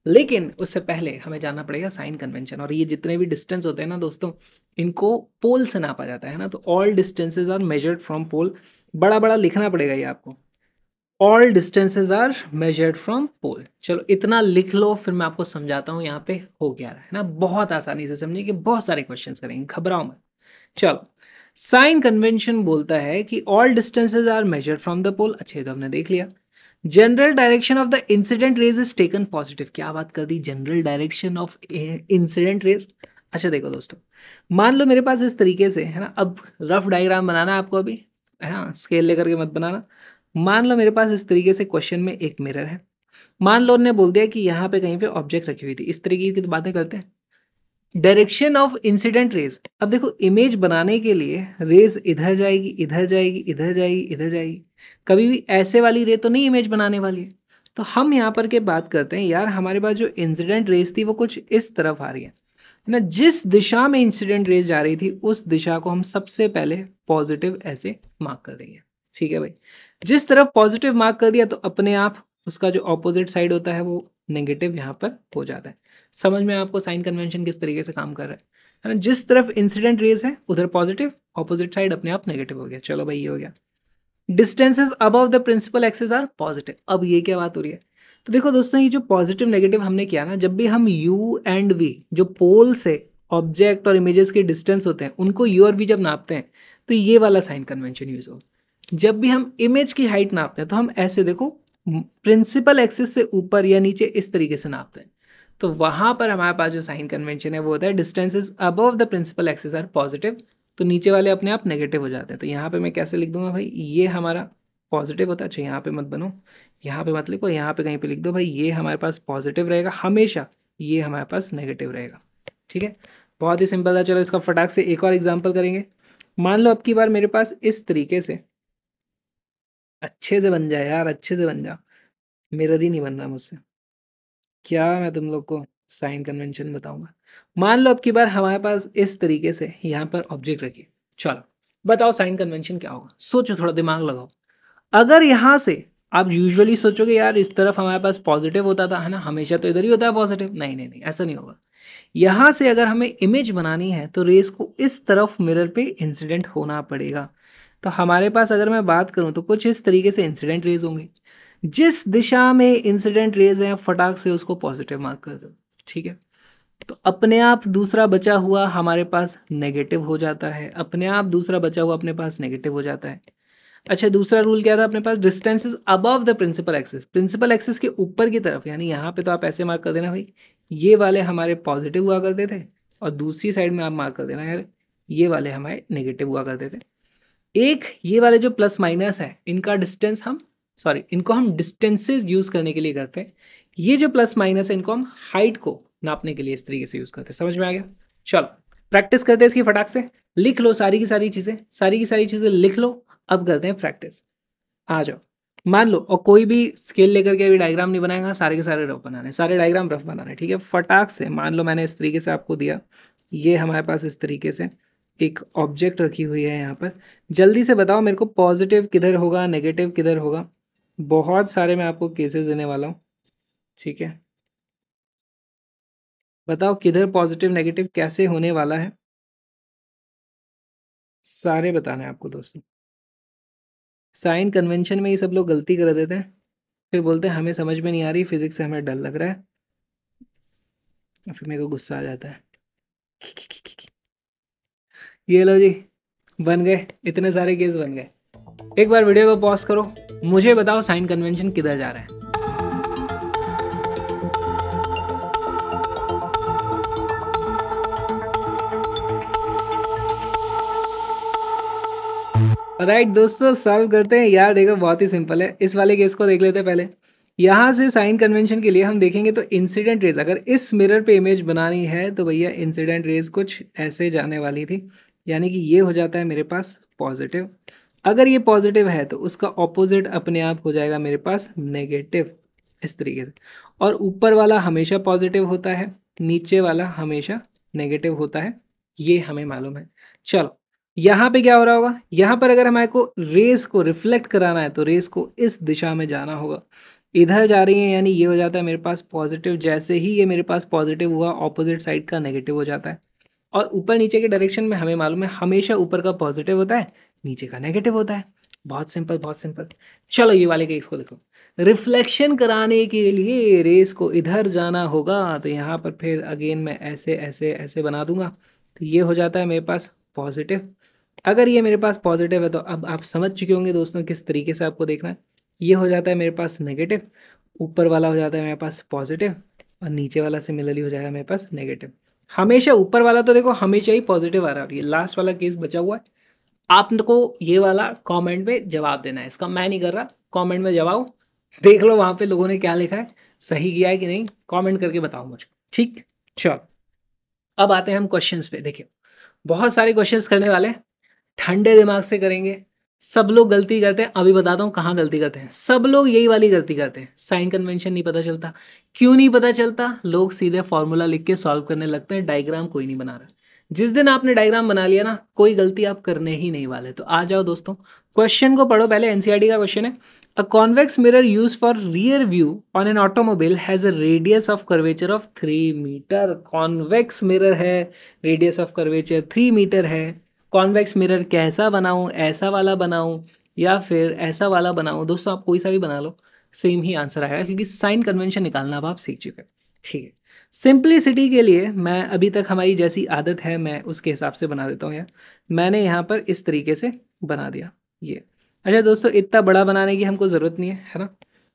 Speaker 1: लेकिन उससे पहले हमें जानना पड़ेगा साइन कन्वेंशन। और ये जितने भी डिस्टेंस होते हैं ना दोस्तों, इनको पोल से नापा जाता है ना, तो all distances are measured from pole. बड़ा बड़ा लिखना पड़ेगा ये आपको, all distances are measured from pole. चलो इतना लिख लो, फिर मैं आपको समझाता हूँ यहाँ पे हो क्या रहा है ना। बहुत आसानी से समझिए कि बहुत सारे क्वेश्चंस करेंगे, घबराओ मत। चलो, साइन कन्वेंशन बोलता है कि all distances are measured from the pole. अच्छा, ये तो हमने देख लिया। General direction of the incident rays is taken positive. क्या बात कर दी, general direction of incident rays. अच्छा देखो दोस्तों, मान लो मेरे पास इस तरीके से है ना, अब रफ डायग्राम बनाना है आपको अभी, है ना, स्केल लेकर के मत बनाना। मान लो मेरे पास इस तरीके से क्वेश्चन में एक मिरर है। मान लो उन्होंने बोल दिया कि यहाँ पे कहीं पे ऑब्जेक्ट रखी हुई थी। इस तरीके की तो बातें करते हैं। डायरेक्शन ऑफ इंसिडेंट रेज, अब देखो इमेज बनाने के लिए रेज इधर जाएगी, इधर जाएगी, इधर जाएगी, इधर जाएगी। कभी भी ऐसे वाली रे तो नहीं इमेज बनाने वाली है। तो हम यहाँ पर के बात करते हैं यार, हमारे पास जो इंसिडेंट रेज थी वो कुछ इस तरफ आ रही है ना। जिस दिशा में इंसिडेंट रेज जा रही थी उस दिशा को हम सबसे पहले पॉजिटिव ऐसे मार्क कर देंगे। ठीक है भाई, जिस तरफ पॉजिटिव मार्क कर दिया तो अपने आप उसका जो ऑपोजिट साइड होता है वो नेगेटिव यहाँ पर हो जाता है। समझ में आपको साइन कन्वेंशन किस तरीके से काम कर रहा है ना। जिस तरफ इंसिडेंट रेज है उधर पॉजिटिव, ऑपोजिट साइड अपने आप नेगेटिव हो गया। चलो भाई ये हो गया। Distances above the principal axis are positive. अब ये क्या बात हो रही है, तो देखो दोस्तों, ये जो पॉजिटिव नेगेटिव हमने किया ना, जब भी हम u एंड v जो पोल से ऑब्जेक्ट और इमेजेस के डिस्टेंस होते हैं उनको u और v जब नापते हैं तो ये वाला साइन कन्वेंशन यूज हो। जब भी हम इमेज की हाइट नापते हैं तो हम ऐसे देखो प्रिंसिपल एक्सिस से ऊपर या नीचे इस तरीके से नापते हैं। तो वहां पर हमारे पास जो साइन कन्वेंशन है वो होता है distances above the principal axis are positive, तो नीचे वाले अपने आप नेगेटिव हो जाते हैं। तो यहाँ पे मैं कैसे लिख दूंगा भाई, ये हमारा पॉजिटिव होता है। अच्छा यहाँ पे मत बनो, यहाँ पे मत लिखो, यहाँ पे कहीं पे लिख दो भाई, ये हमारे पास पॉजिटिव रहेगा हमेशा, ये हमारे पास नेगेटिव रहेगा। ठीक है, बहुत ही सिंपल है। चलो इसका फटाक से एक और एग्जाम्पल करेंगे। मान लो अब की बार मेरे पास इस तरीके से, अच्छे से बन जाए यार, अच्छे से बन जा, मिरर ही नहीं बन रहा मुझसे, क्या मैं तुम लोग को साइन कन्वेंशन बताऊंगा। मान लो अब की बार हमारे पास इस तरीके से यहाँ पर ऑब्जेक्ट रखिए। चलो बताओ साइन कन्वेंशन क्या होगा, सोचो, थोड़ा दिमाग लगाओ। अगर यहाँ से आप यूजुअली सोचोगे यार इस तरफ हमारे पास पॉजिटिव होता था, है ना, हमेशा तो इधर ही होता है पॉजिटिव। नहीं नहीं नहीं, ऐसा नहीं होगा। यहाँ से अगर हमें इमेज बनानी है तो रेस को इस तरफ मिरर पे इंसिडेंट होना पड़ेगा। तो हमारे पास अगर मैं बात करूँ तो कुछ इस तरीके से इंसिडेंट रेज होंगी। जिस दिशा में इंसिडेंट रेज है फटाक से उसको पॉजिटिव मार्क कर दो। ठीक है, तो अपने आप दूसरा बचा हुआ हमारे पास नेगेटिव हो जाता है, अपने आप दूसरा बचा हुआ अपने पास नेगेटिव हो जाता है। अच्छा, दूसरा रूल क्या था अपने पास, distances above the principal axis. Principal axis के ऊपर की तरफ, यानी यहाँ पे तो आप ऐसे मार्क कर देना भाई, ये वाले हमारे पॉजिटिव हुआ करते थे, और दूसरी साइड में आप मार्क कर देना यार ये वाले हमारे नेगेटिव हुआ करते थे। एक ये वाले जो प्लस माइनस है इनका डिस्टेंस हम, सॉरी, इनको हम डिस्टेंसेस यूज करने के लिए करते हैं। ये जो प्लस माइनस है इनको हम हाइट को नापने के लिए इस तरीके से यूज करते हैं। समझ में आ गया। चलो प्रैक्टिस करते हैं इसकी फटाक से। लिख लो सारी की सारी चीजें, सारी की सारी चीजें लिख लो। अब करते हैं प्रैक्टिस। आ जाओ, मान लो, और कोई भी स्केल लेकर के अभी डायग्राम नहीं बनाएगा, सारे के सारे रफ बनाने, सारे डायग्राम रफ बनाने। ठीक है, फटाक से मान लो मैंने इस तरीके से आपको दिया, ये हमारे पास इस तरीके से एक ऑब्जेक्ट रखी हुई है यहाँ पर। जल्दी से बताओ मेरे को पॉजिटिव किधर होगा, नेगेटिव किधर होगा। बहुत सारे मैं आपको केसेस देने वाला हूँ। ठीक है, बताओ किधर पॉजिटिव नेगेटिव कैसे होने वाला है, सारे बताना है आपको दोस्तों। साइन कन्वेंशन में ये सब लोग गलती कर देते हैं, फिर बोलते हैं हमें समझ में नहीं आ रही, फिजिक्स से हमें डर लग रहा है, और फिर मेरे को गुस्सा आ जाता है। ये लो जी, बन गए, इतने सारे केस बन गए। एक बार वीडियो को पॉज करो, मुझे बताओ साइन कन्वेंशन किधर जा रहा है। राइट दोस्तों, सॉल्व करते हैं यार। देखो बहुत ही सिंपल है, इस वाले केस को देख लेते हैं पहले। यहाँ से साइन कन्वेंशन के लिए हम देखेंगे तो इंसिडेंट रेज, अगर इस मिरर पे इमेज बनानी है तो भैया इंसिडेंट रेज कुछ ऐसे जाने वाली थी, यानी कि ये हो जाता है मेरे पास पॉजिटिव। अगर ये पॉजिटिव है तो उसका ऑपोजिट अपने आप हो जाएगा मेरे पास नेगेटिव, इस तरीके से। और ऊपर वाला हमेशा पॉजिटिव होता है, नीचे वाला हमेशा नेगेटिव होता है, ये हमें मालूम है। चलो यहाँ पे क्या हो रहा होगा, यहाँ पर अगर हमारे को रेस को रिफ्लेक्ट कराना है तो रेस को इस दिशा में जाना होगा, इधर जा रही है, यानी ये हो जाता है मेरे पास पॉजिटिव। जैसे ही ये मेरे पास पॉजिटिव हुआ ऑपोजिट साइड का नेगेटिव हो जाता है। और ऊपर नीचे के डायरेक्शन में हमें मालूम है हमेशा ऊपर का पॉजिटिव होता है, नीचे का नेगेटिव होता है। बहुत सिंपल, बहुत सिंपल। चलो ये वाले केस को देखो। रिफ्लेक्शन कराने के लिए रेस को इधर जाना होगा, तो यहाँ पर फिर अगेन मैं ऐसे ऐसे ऐसे बना दूंगा, तो ये हो जाता है मेरे पास पॉजिटिव। अगर ये मेरे पास पॉजिटिव है तो अब आप समझ चुके होंगे दोस्तों किस तरीके से आपको देखना है। ये हो जाता है मेरे पास नेगेटिव, ऊपर वाला हो जाता है मेरे पास पॉजिटिव, और नीचे वाला सिमिलरली हो जाएगा मेरे पास नेगेटिव। हमेशा ऊपर वाला तो देखो हमेशा ही पॉजिटिव आ रहा है, और ये लास्ट वाला केस बचा हुआ है। आपको ये वाला कमेंट में जवाब देना है इसका, मैं नहीं कर रहा, कमेंट में जवाब देख लो वहां पे लोगों ने क्या लिखा है, सही किया है कि नहीं, कमेंट करके बताओ मुझे। ठीक, चलो अब आते हैं हम क्वेश्चंस पे। देखिए बहुत सारे क्वेश्चंस करने वाले हैं, ठंडे दिमाग से करेंगे। सब लोग गलती करते हैं, अभी बताता हूँ कहाँ गलती करते हैं। सब लोग यही वाली गलती करते हैं, साइन कन्वेंशन नहीं पता चलता। क्यों नहीं पता चलता? लोग सीधे फॉर्मूला लिख के सॉल्व करने लगते हैं, डायग्राम कोई नहीं बना रहा। जिस दिन आपने डायग्राम बना लिया ना, कोई गलती आप करने ही नहीं वाले। तो आ जाओ दोस्तों, क्वेश्चन को पढ़ो पहले। एनसीईआरटी का क्वेश्चन है, a convex mirror use for rear view on an automobile has a radius of curvature of 3 metre. Convex mirror है, रेडियस ऑफ कर्वेचर 3 मीटर है। कॉन्वेक्स मिरर कैसा बनाऊं, ऐसा वाला बनाऊं या फिर ऐसा वाला बनाऊं? दोस्तों आप कोई सा भी बना लो, सेम ही आंसर आएगा, क्योंकि साइन कन्वेंशन निकालना अब आप सीख चुके हैं। ठीक है, सिंपलिसिटी के लिए मैं अभी तक हमारी जैसी आदत है मैं उसके हिसाब से बना देता हूँ यार। मैंने यहाँ पर इस तरीके से बना दिया ये। अच्छा दोस्तों, इतना बड़ा बनाने की हमको ज़रूरत नहीं है ना,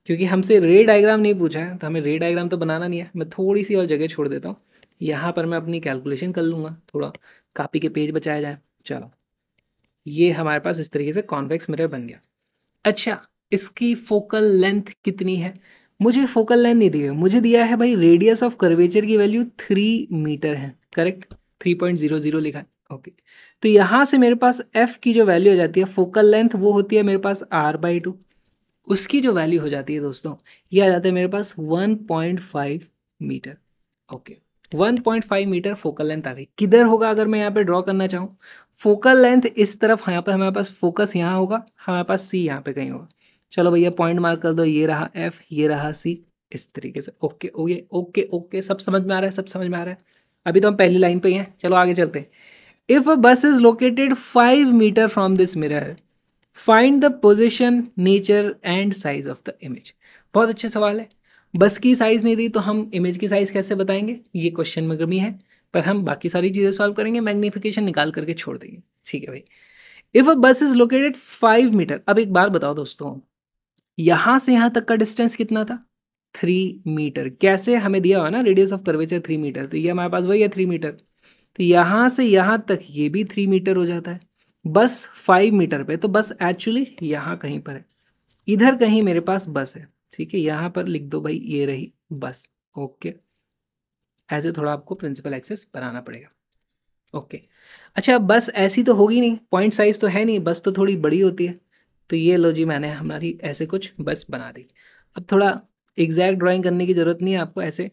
Speaker 1: क्योंकि हमसे रे डायग्राम नहीं पूछा है, तो हमें रे डायग्राम तो बनाना नहीं है। मैं थोड़ी सी और जगह छोड़ देता हूँ, यहाँ पर मैं अपनी कैलकुलेशन कर लूँगा, थोड़ा कॉपी के पेज बचाया जाए। चलो ये हमारे पास इस तरीके से कॉन्वेक्स मिरर बन गया। अच्छा, इसकी फोकल लेंथ कितनी है? मुझे फोकल लेंथ नहीं दी है, मुझे दिया है भाई रेडियस ऑफ कर्वेचर की वैल्यू 3 मीटर है। करेक्ट, 3.00 लिखा है। ओके, तो यहाँ से मेरे पास एफ की जो वैल्यू हो जाती है फोकल लेंथ, वो होती है मेरे पास r/2। उसकी जो वैल्यू हो जाती है दोस्तों, ये आ जाता है मेरे पास 1.5 metre. Okay, 1.5 metre focal length आ गई। किधर होगा अगर मैं यहाँ पे ड्रॉ करना चाहूँ? फोकल लेंथ इस तरफ, यहाँ पे हमारे पास फोकस यहाँ होगा, हमारे पास सी यहाँ पे कहीं होगा। चलो भैया पॉइंट मार्क कर दो, ये रहा एफ, ये रहा सी, इस तरीके से। ओके ओके ओके ओके, सब समझ में आ रहा है, सब समझ में आ रहा है। अभी तो हम पहली लाइन पे ही हैं, चलो आगे चलते हैं। If a bus is located 5 metre from this mirror, find the position, nature and size of the image. बहुत अच्छे सवाल है। बस की साइज नहीं दी तो हम इमेज की साइज कैसे बताएंगे? ये क्वेश्चन में कमी है, पर हम बाकी सारी चीजें सॉल्व करेंगे, मैग्निफिकेशन निकाल करके छोड़ देंगे। ठीक है भाई। If a bus is located 5 metre, अब एक बात बताओ दोस्तों, यहां से यहां तक का डिस्टेंस कितना था? 3 मीटर। कैसे? हमें दिया हुआ ना रेडियस ऑफ कर्वेचर 3 मीटर, तो ये हमारे पास वही है 3 मीटर। तो यहां से यहां तक ये भी 3 मीटर हो जाता है। बस 5 मीटर पे, तो बस एक्चुअली यहाँ कहीं पर है, इधर कहीं मेरे पास बस है। ठीक है, यहाँ पर लिख दो भाई, ये रही बस। ओके, ऐसे थोड़ा आपको प्रिंसिपल एक्सेस बनाना पड़ेगा। ओके, अच्छा बस ऐसी तो होगी नहीं, पॉइंट साइज तो है नहीं, बस तो थोड़ी बड़ी होती है। तो ये लो जी, मैंने हमारी ऐसे कुछ बस बना दी। अब थोड़ा एग्जैक्ट ड्राइंग करने की जरूरत नहीं है आपको, ऐसे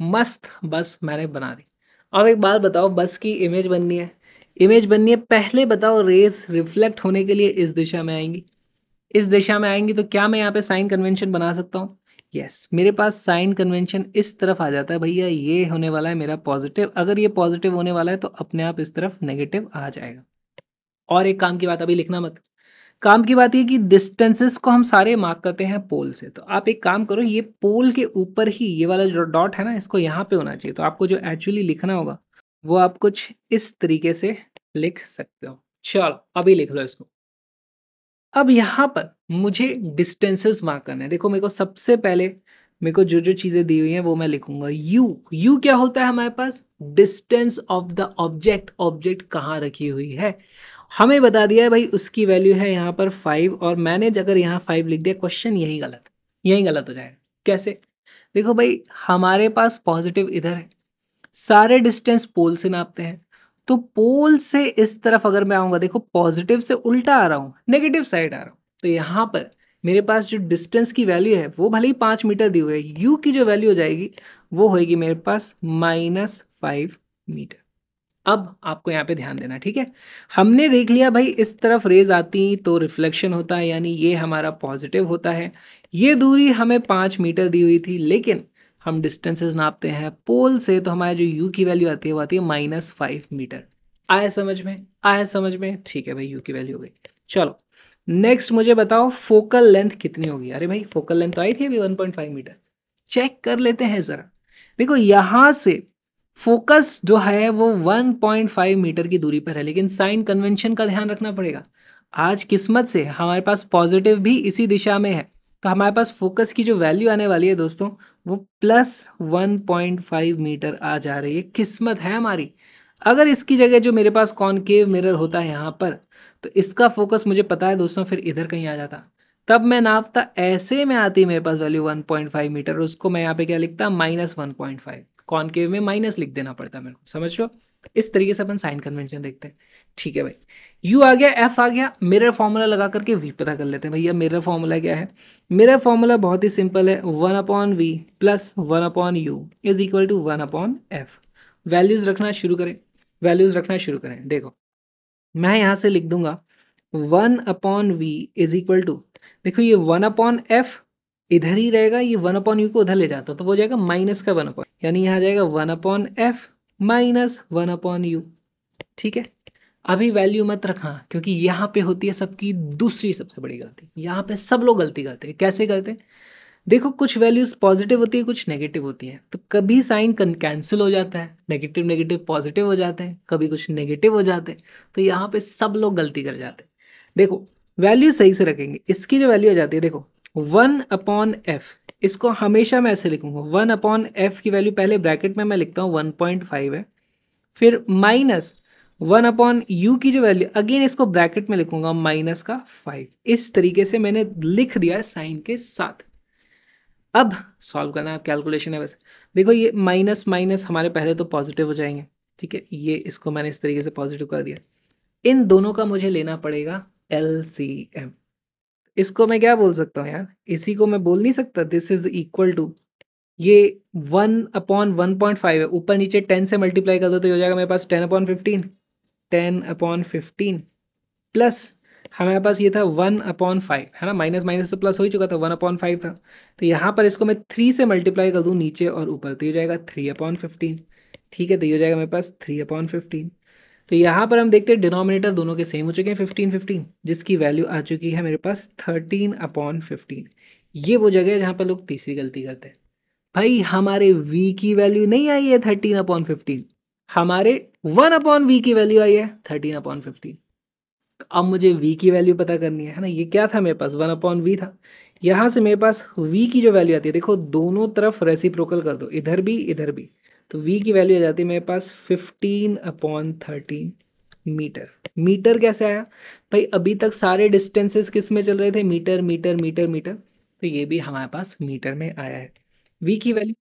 Speaker 1: मस्त बस मैंने बना दी। अब एक बात बताओ, बस की इमेज बननी है, इमेज बननी है, पहले बताओ रेस रिफ्लेक्ट होने के लिए इस दिशा में आएंगी, इस दिशा में आएंगी, तो क्या मैं यहाँ पे साइन कन्वेंशन बना सकता हूँ? यस, मेरे पास साइन कन्वेंशन इस तरफ आ जाता है भैया, ये होने वाला है मेरा पॉजिटिव। अगर ये पॉजिटिव होने वाला है तो अपने आप इस तरफ नेगेटिव आ जाएगा। और एक काम की बात, अभी लिखना मत, काम की बात ये कि डिस्टेंसेस को हम सारे मार्क करते हैं पोल से। तो आप एक काम करो, ये पोल के ऊपर ही ये वाला जो डॉट है ना, इसको यहाँ पे होना चाहिए। तो आपको जो एक्चुअली लिखना होगा वो आप कुछ इस तरीके से लिख सकते हो। चलो अभी लिख लो इसको। अब यहाँ पर मुझे डिस्टेंसेस मार्क करना है। देखो मेरे को सबसे पहले, मेरे को जो जो चीज़ें दी हुई हैं वो मैं लिखूंगा। यू, यू क्या होता है हमारे पास? Distance of the object, object कहाँ रखी हुई है। हमें बता दिया है भाई उसकी वैल्यू है यहाँ पर 5, और मैंने अगर यहाँ 5 लिख दिया, क्वेश्चन यही गलत, यही गलत हो जाएगा। कैसे? देखो भाई हमारे पास पॉजिटिव इधर है, सारे डिस्टेंस पोल से नापते हैं, तो पोल से इस तरफ अगर मैं आऊंगा, देखो पॉजिटिव से उल्टा आ रहा हूँ, नेगेटिव साइड आ रहा हूँ, तो यहाँ पर मेरे पास जो डिस्टेंस की वैल्यू है वो भले ही 5 मीटर दी हुई है, यू की जो वैल्यू हो जाएगी वो होगी मेरे पास -5 मीटर। अब आपको यहाँ पे ध्यान देना, ठीक है। हमने देख लिया भाई इस तरफ रेज आती तो रिफ्लेक्शन होता है, यानी ये हमारा पॉजिटिव होता है। ये दूरी हमें 5 मीटर दी हुई थी, लेकिन हम डिस्टेंसेस नापते हैं पोल से, तो हमारा जो यू की वैल्यू आती है वो आती है -5 मीटर। आया समझ में? आया समझ में? ठीक है भाई, यू की वैल्यू हो गई। चलो नेक्स्ट मुझे बताओ फोकल लेंथ कितनी होगी। अरे भाई फोकल लेंथ तो आई थी अभी 1.5 मीटर। चेक कर लेते हैं जरा। देखो यहां से फोकस जो है वो 1.5 मीटर की दूरी पर है, लेकिन साइन कन्वेंशन का ध्यान रखना पड़ेगा। आज किस्मत से हमारे पास पॉजिटिव भी इसी दिशा में है, तो हमारे पास फोकस की जो वैल्यू आने वाली है दोस्तों वो +1.5 मीटर आ जा रही है। किस्मत है हमारी। अगर इसकी जगह जो मेरे पास कॉनकेव मिरर होता है यहाँ पर, तो इसका फोकस मुझे पता है दोस्तों फिर इधर कहीं आ जाता। तब मैं नापता, ऐसे में आती मेरे पास वैल्यू 1.5 मीटर, और उसको मैं यहाँ पे क्या लिखता, -1.5। कॉनकेव में माइनस लिख देना पड़ता मेरे को, समझ लो। इस तरीके से अपन साइन कन्वेंशन देखते हैं। ठीक है भाई, यू आ गया, एफ आ गया, मिरर फॉर्मूला लगा करके वी पता कर लेते हैं। भैया मिरर फॉर्मूला क्या है? मिरर फॉर्मूला बहुत ही सिंपल है, 1/v + 1/u is equal to 1/f। Values रखना शुरू करें, वैल्यूज रखना शुरू करें। देखो मैं यहाँ से लिख दूंगा 1/v इज इक्वल टू, देखो ये 1/f इधर ही रहेगा, ये 1/u को उधर ले जाता हूं, तो वो हो जाएगा माइनस का 1/, यानी यहाँ जाएगा 1/f -1/u। ठीक है, अभी वैल्यू मत रखना, क्योंकि यहाँ पे होती है सबकी दूसरी सबसे बड़ी गलती। यहाँ पे सब लोग गलती करते हैं। कैसे करते हैं? देखो कुछ वैल्यूज पॉजिटिव होती है, कुछ नेगेटिव होती है, तो कभी साइन कैंसिल हो जाता है, नेगेटिव नेगेटिव पॉजिटिव हो जाते हैं, कभी कुछ नेगेटिव हो जाते हैं, तो यहाँ पे सब लोग गलती कर जाते हैं। देखो वैल्यू सही से रखेंगे, इसकी जो वैल्यू आ जाती है देखो 1/f, इसको हमेशा मैं ऐसे लिखूंगा 1/f की वैल्यू पहले ब्रैकेट में मैं लिखता हूँ 1.5 है, फिर -1/u की जो वैल्यू अगेन इसको ब्रैकेट में लिखूंगा -5। इस तरीके से मैंने लिख दिया है साइन के साथ। अब सॉल्व करना है, कैलकुलेशन है वैसे। देखो ये माइनस माइनस हमारे पहले तो पॉजिटिव हो जाएंगे, ठीक है, ये इसको मैंने इस तरीके से पॉजिटिव कर दिया। इन दोनों का मुझे लेना पड़ेगा LCM। इसको मैं क्या बोल सकता हूँ यार, इसी को मैं बोल नहीं सकता दिस इज इक्वल टू, ये 1/1.5 है, ऊपर नीचे 10 से मल्टीप्लाई कर दो तो ये हो जाएगा मेरे पास 10/15, 10/15 प्लस हमारे पास ये था 1/5, है ना, माइनस माइनस तो प्लस हो ही चुका था, 1/5 था, तो यहाँ पर इसको मैं 3 से मल्टीप्लाई कर दूँ नीचे और ऊपर, तो ये हो जाएगा 3/15। ठीक है, तो ये हो जाएगा मेरे पास 3/15। तो यहाँ पर हम देखते हैं डिनोमिनेटर दोनों के सेम हो चुके हैं 15 जिसकी वैल्यू आ चुकी है मेरे पास 13/15। ये वो जगह है जहाँ पर लोग तीसरी गलती करते हैं। भाई हमारे v की वैल्यू नहीं आई है 13/15, हमारे 1/v की वैल्यू आई है 13/15। तो अब मुझे v की वैल्यू पता करनी है ना, ये क्या था मेरे पास 1/v था, यहाँ से मेरे पास v की जो वैल्यू आती है, देखो दोनों तरफ रेसिप्रोकल कर दो, इधर भी, तो v की वैल्यू आ जाती है मेरे पास 15/13 मीटर। मीटर कैसे आया भाई? अभी तक सारे डिस्टेंसेस किस में चल रहे थे, मीटर मीटर मीटर मीटर, तो ये भी हमारे पास मीटर में आया है। v की वैल्यू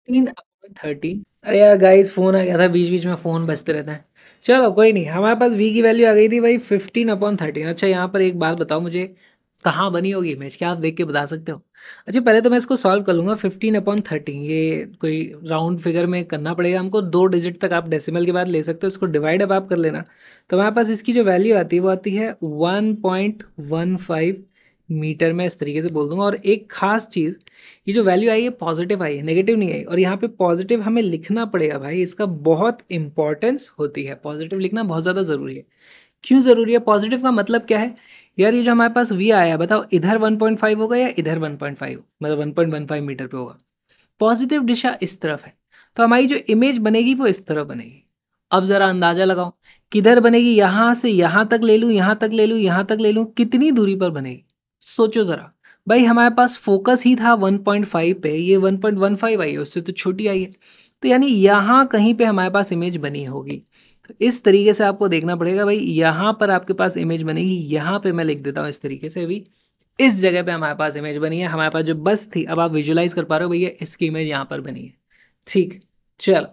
Speaker 1: 15/13। अरे यार गाइस फोन आ गया था, बीच बीच में फोन बजते रहते हैं। चलो कोई नहीं, हमारे पास v की वैल्यू आ गई थी भाई 15/13। अच्छा यहाँ पर एक बात बताओ मुझे, कहाँ बनी होगी इमेज, क्या आप देख के बता सकते हो? अच्छा पहले तो मैं इसको सॉल्व कर लूँगा। 15/13 ये कोई राउंड फिगर में करना पड़ेगा हमको, 2 डिजिट तक आप डेसिमल के बाद ले सकते हो, इसको डिवाइड अब आप कर लेना। तो हमारे पास इसकी जो वैल्यू आती है वो आती है 1.15 मीटर में, इस तरीके से बोल दूंगा। और एक खास चीज़, ये जो वैल्यू आई है पॉजिटिव आई है, नेगेटिव नहीं आई, और यहाँ पे पॉजिटिव हमें लिखना पड़ेगा भाई, इसका बहुत इंपॉर्टेंस होती है, पॉजिटिव लिखना बहुत ज़्यादा ज़रूरी है। क्यों ज़रूरी है? पॉजिटिव का मतलब क्या है यार, ये जो हमारे पास v आया बताओ, इधर 1.5 होगा या इधर 1.5, मतलब 1.15 मीटर पे होगा। पॉजिटिव दिशा इस तरफ है, तो हमारी जो इमेज बनेगी वो इस तरफ बनेगी। अब ज़रा अंदाज़ा लगाओ किधर बनेगी, यहाँ से यहाँ तक ले लूँ, यहाँ तक ले लूँ, यहाँ तक ले लूँ, कितनी दूरी पर बनेगी? सोचो ज़रा। भाई हमारे पास फोकस ही था 1.5 पे, ये 1.15 आई है, उससे तो छोटी आई है, तो यानी यहाँ कहीं पे हमारे पास इमेज बनी होगी। तो इस तरीके से आपको देखना पड़ेगा भाई, यहाँ पर आपके पास इमेज बनेगी, यहाँ पे मैं लिख देता हूँ इस तरीके से भी, इस जगह पे हमारे पास इमेज बनी है। हमारे पास जो बस थी, अब आप विजुलाइज कर पा रहे हो भैया, इसकी इमेज यहाँ पर बनी है। ठीक, चलो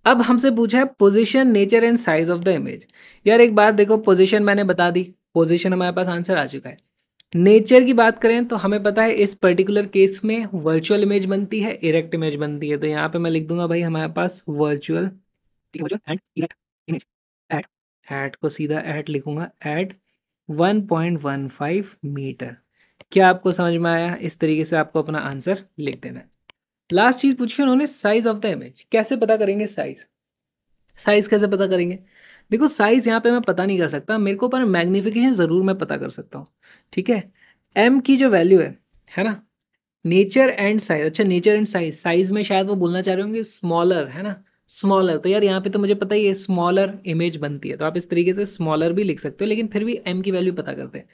Speaker 1: अब हमसे पूछा है position, nature and size of the image. यार एक बात देखो, पोजीशन मैंने बता दी, पोजीशन हमारे पास आंसर आ चुका है। नेचर की बात करें तो हमें पता है इस पर्टिकुलर केस में वर्चुअल इमेज बनती है, इरेक्ट इमेज बनती है, तो यहाँ पे मैं लिख दूंगा भाई हमारे पास virtual and erect image at, at को सीधा एट लिखूंगा, एट 1.15 मीटर। क्या आपको समझ में आया? इस तरीके से आपको अपना आंसर लिख देना है। लास्ट चीज पूछी उन्होंने, साइज ऑफ द इमेज कैसे पता करेंगे? साइज कैसे पता करेंगे? देखो साइज यहाँ पे मैं पता नहीं कर सकता मेरे को, पर मैग्निफिकेशन ज़रूर मैं पता कर सकता हूँ। ठीक है, एम की जो वैल्यू है ना, नेचर एंड साइज, अच्छा नेचर एंड साइज, साइज में शायद वो बोलना चाह रहे होंगे स्मॉलर, है ना, स्मॉलर। तो यार यहाँ पे तो मुझे पता ही है स्मॉलर इमेज बनती है, तो आप इस तरीके से स्मॉलर भी लिख सकते हो, लेकिन फिर भी एम की वैल्यू पता करते हैं।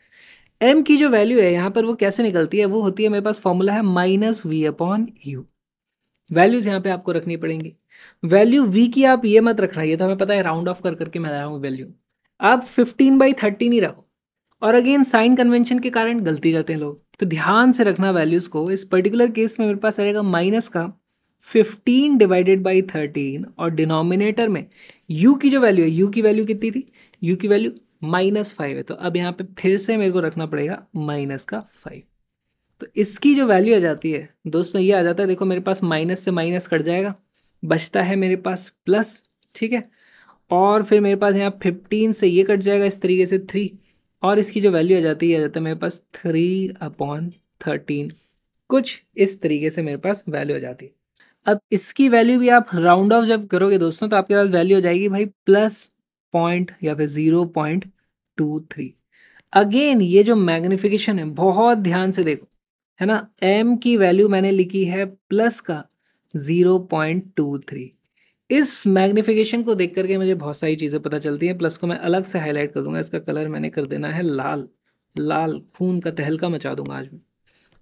Speaker 1: एम की जो वैल्यू है यहाँ पर वो कैसे निकलती है, वो होती है, मेरे पास फॉर्मूला है -v/u। वैल्यूज यहाँ पे आपको रखनी पड़ेंगी। वैल्यू v की आप ये मत रखना, ये तो हमें पता है राउंड ऑफ कर करके मैं ला रहा हूँ वैल्यू। आप 15/13 ही रखो। और अगेन साइन कन्वेंशन के कारण गलती करते हैं लोग, तो ध्यान से रखना वैल्यूज को। इस पर्टिकुलर केस में मेरे पास आएगा माइनस का 15/13, और डिनोमिनेटर में u की जो वैल्यू है, u की वैल्यू कितनी थी, u की वैल्यू -5 है, तो अब यहाँ पे फिर से मेरे को रखना पड़ेगा -5। तो इसकी जो वैल्यू आ जाती है दोस्तों, ये आ जाता है, देखो मेरे पास माइनस से माइनस कट जाएगा, बचता है मेरे पास प्लस। ठीक है, और फिर मेरे पास यहाँ 15 से ये कट जाएगा इस तरीके से 3, और इसकी जो वैल्यू आ जाता है मेरे पास 3/13, कुछ इस तरीके से मेरे पास वैल्यू आ जाती है। अब इसकी वैल्यू भी आप राउंड ऑफ जब करोगे दोस्तों, तो आपके पास वैल्यू हो जाएगी भाई प्लस पॉइंट या फिर 0.23। अगेन ये जो मैग्निफिकेशन है बहुत ध्यान से देखो, है ना, m की वैल्यू मैंने लिखी है प्लस का 0.23। इस मैग्निफिकेशन को देख करके मुझे बहुत सारी चीज़ें पता चलती हैं। प्लस को मैं अलग से हाईलाइट कर दूंगा, इसका कलर मैंने कर देना है लाल, लाल खून का तहलका मचा दूंगा आज मैं।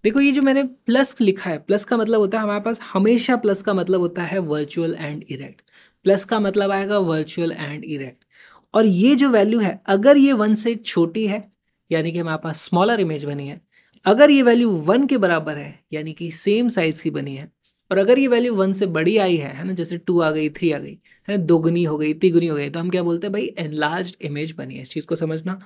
Speaker 1: देखो ये जो मैंने प्लस लिखा है, प्लस का मतलब होता है हमारे पास हमेशा, प्लस का मतलब होता है वर्चुअल एंड इरेक्ट। प्लस का मतलब आएगा वर्चुअल एंड इरेक्ट। और ये जो वैल्यू है अगर ये 1 से छोटी है, यानी कि हमारे पास स्मॉलर इमेज बनी है। अगर ये वैल्यू 1 के बराबर है, यानी कि सेम साइज की बनी है। और अगर ये वैल्यू 1 से बड़ी आई है ना, जैसे 2 आ गई, 3 आ गई, है ना, दोगुनी हो गई, तिगुनी हो गई, तो हम क्या बोलते हैं भाई एनलार्ज्ड इमेज बनी है। इस चीज़ को समझना।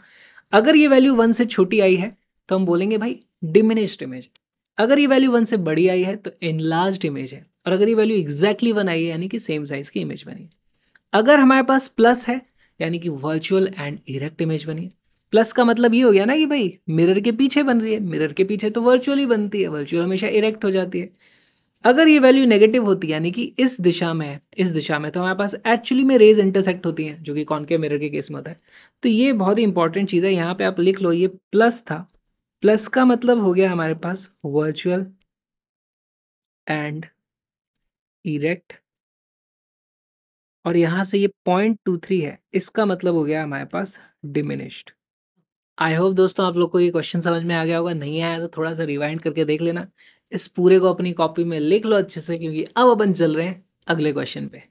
Speaker 1: अगर ये वैल्यू 1 से छोटी आई है तो हम बोलेंगे भाई डिमिनिश्ड इमेज। अगर ये वैल्यू 1 से बड़ी आई है तो एनलार्ज्ड इमेज है। और अगर ये वैल्यू एग्जैक्टली 1 आई है, यानी कि सेम साइज की इमेज बनी है। अगर हमारे पास प्लस है, यानी कि वर्चुअल एंड इरेक्ट इमेज बनी है। प्लस का मतलब ये हो गया ना कि भाई मिरर के पीछे बन रही है, मिरर के पीछे तो वर्चुअल ही बनती है, वर्चुअल हमेशा इरेक्ट हो जाती है। अगर ये वैल्यू नेगेटिव होती है, यानी कि इस दिशा में है, इस दिशा में, तो हमारे पास एक्चुअली में रेज इंटरसेक्ट होती हैं, जो कि कॉनकेव मिरर के केस में होता है। तो ये बहुत ही इंपॉर्टेंट चीज़ है, यहाँ पे आप लिख लो, ये प्लस था। प्लस का मतलब हो गया हमारे पास वर्चुअल एंड इरेक्ट, और यहाँ से ये 0.23 है, इसका मतलब हो गया हमारे पास डिमिनिश्ड। आई होप दोस्तों आप लोग को ये क्वेश्चन समझ में आ गया होगा, नहीं आया तो थोड़ा सा रिवाइंड करके देख लेना। इस पूरे को अपनी कॉपी में लिख लो अच्छे से, क्योंकि अब अपन चल रहे हैं अगले क्वेश्चन पे।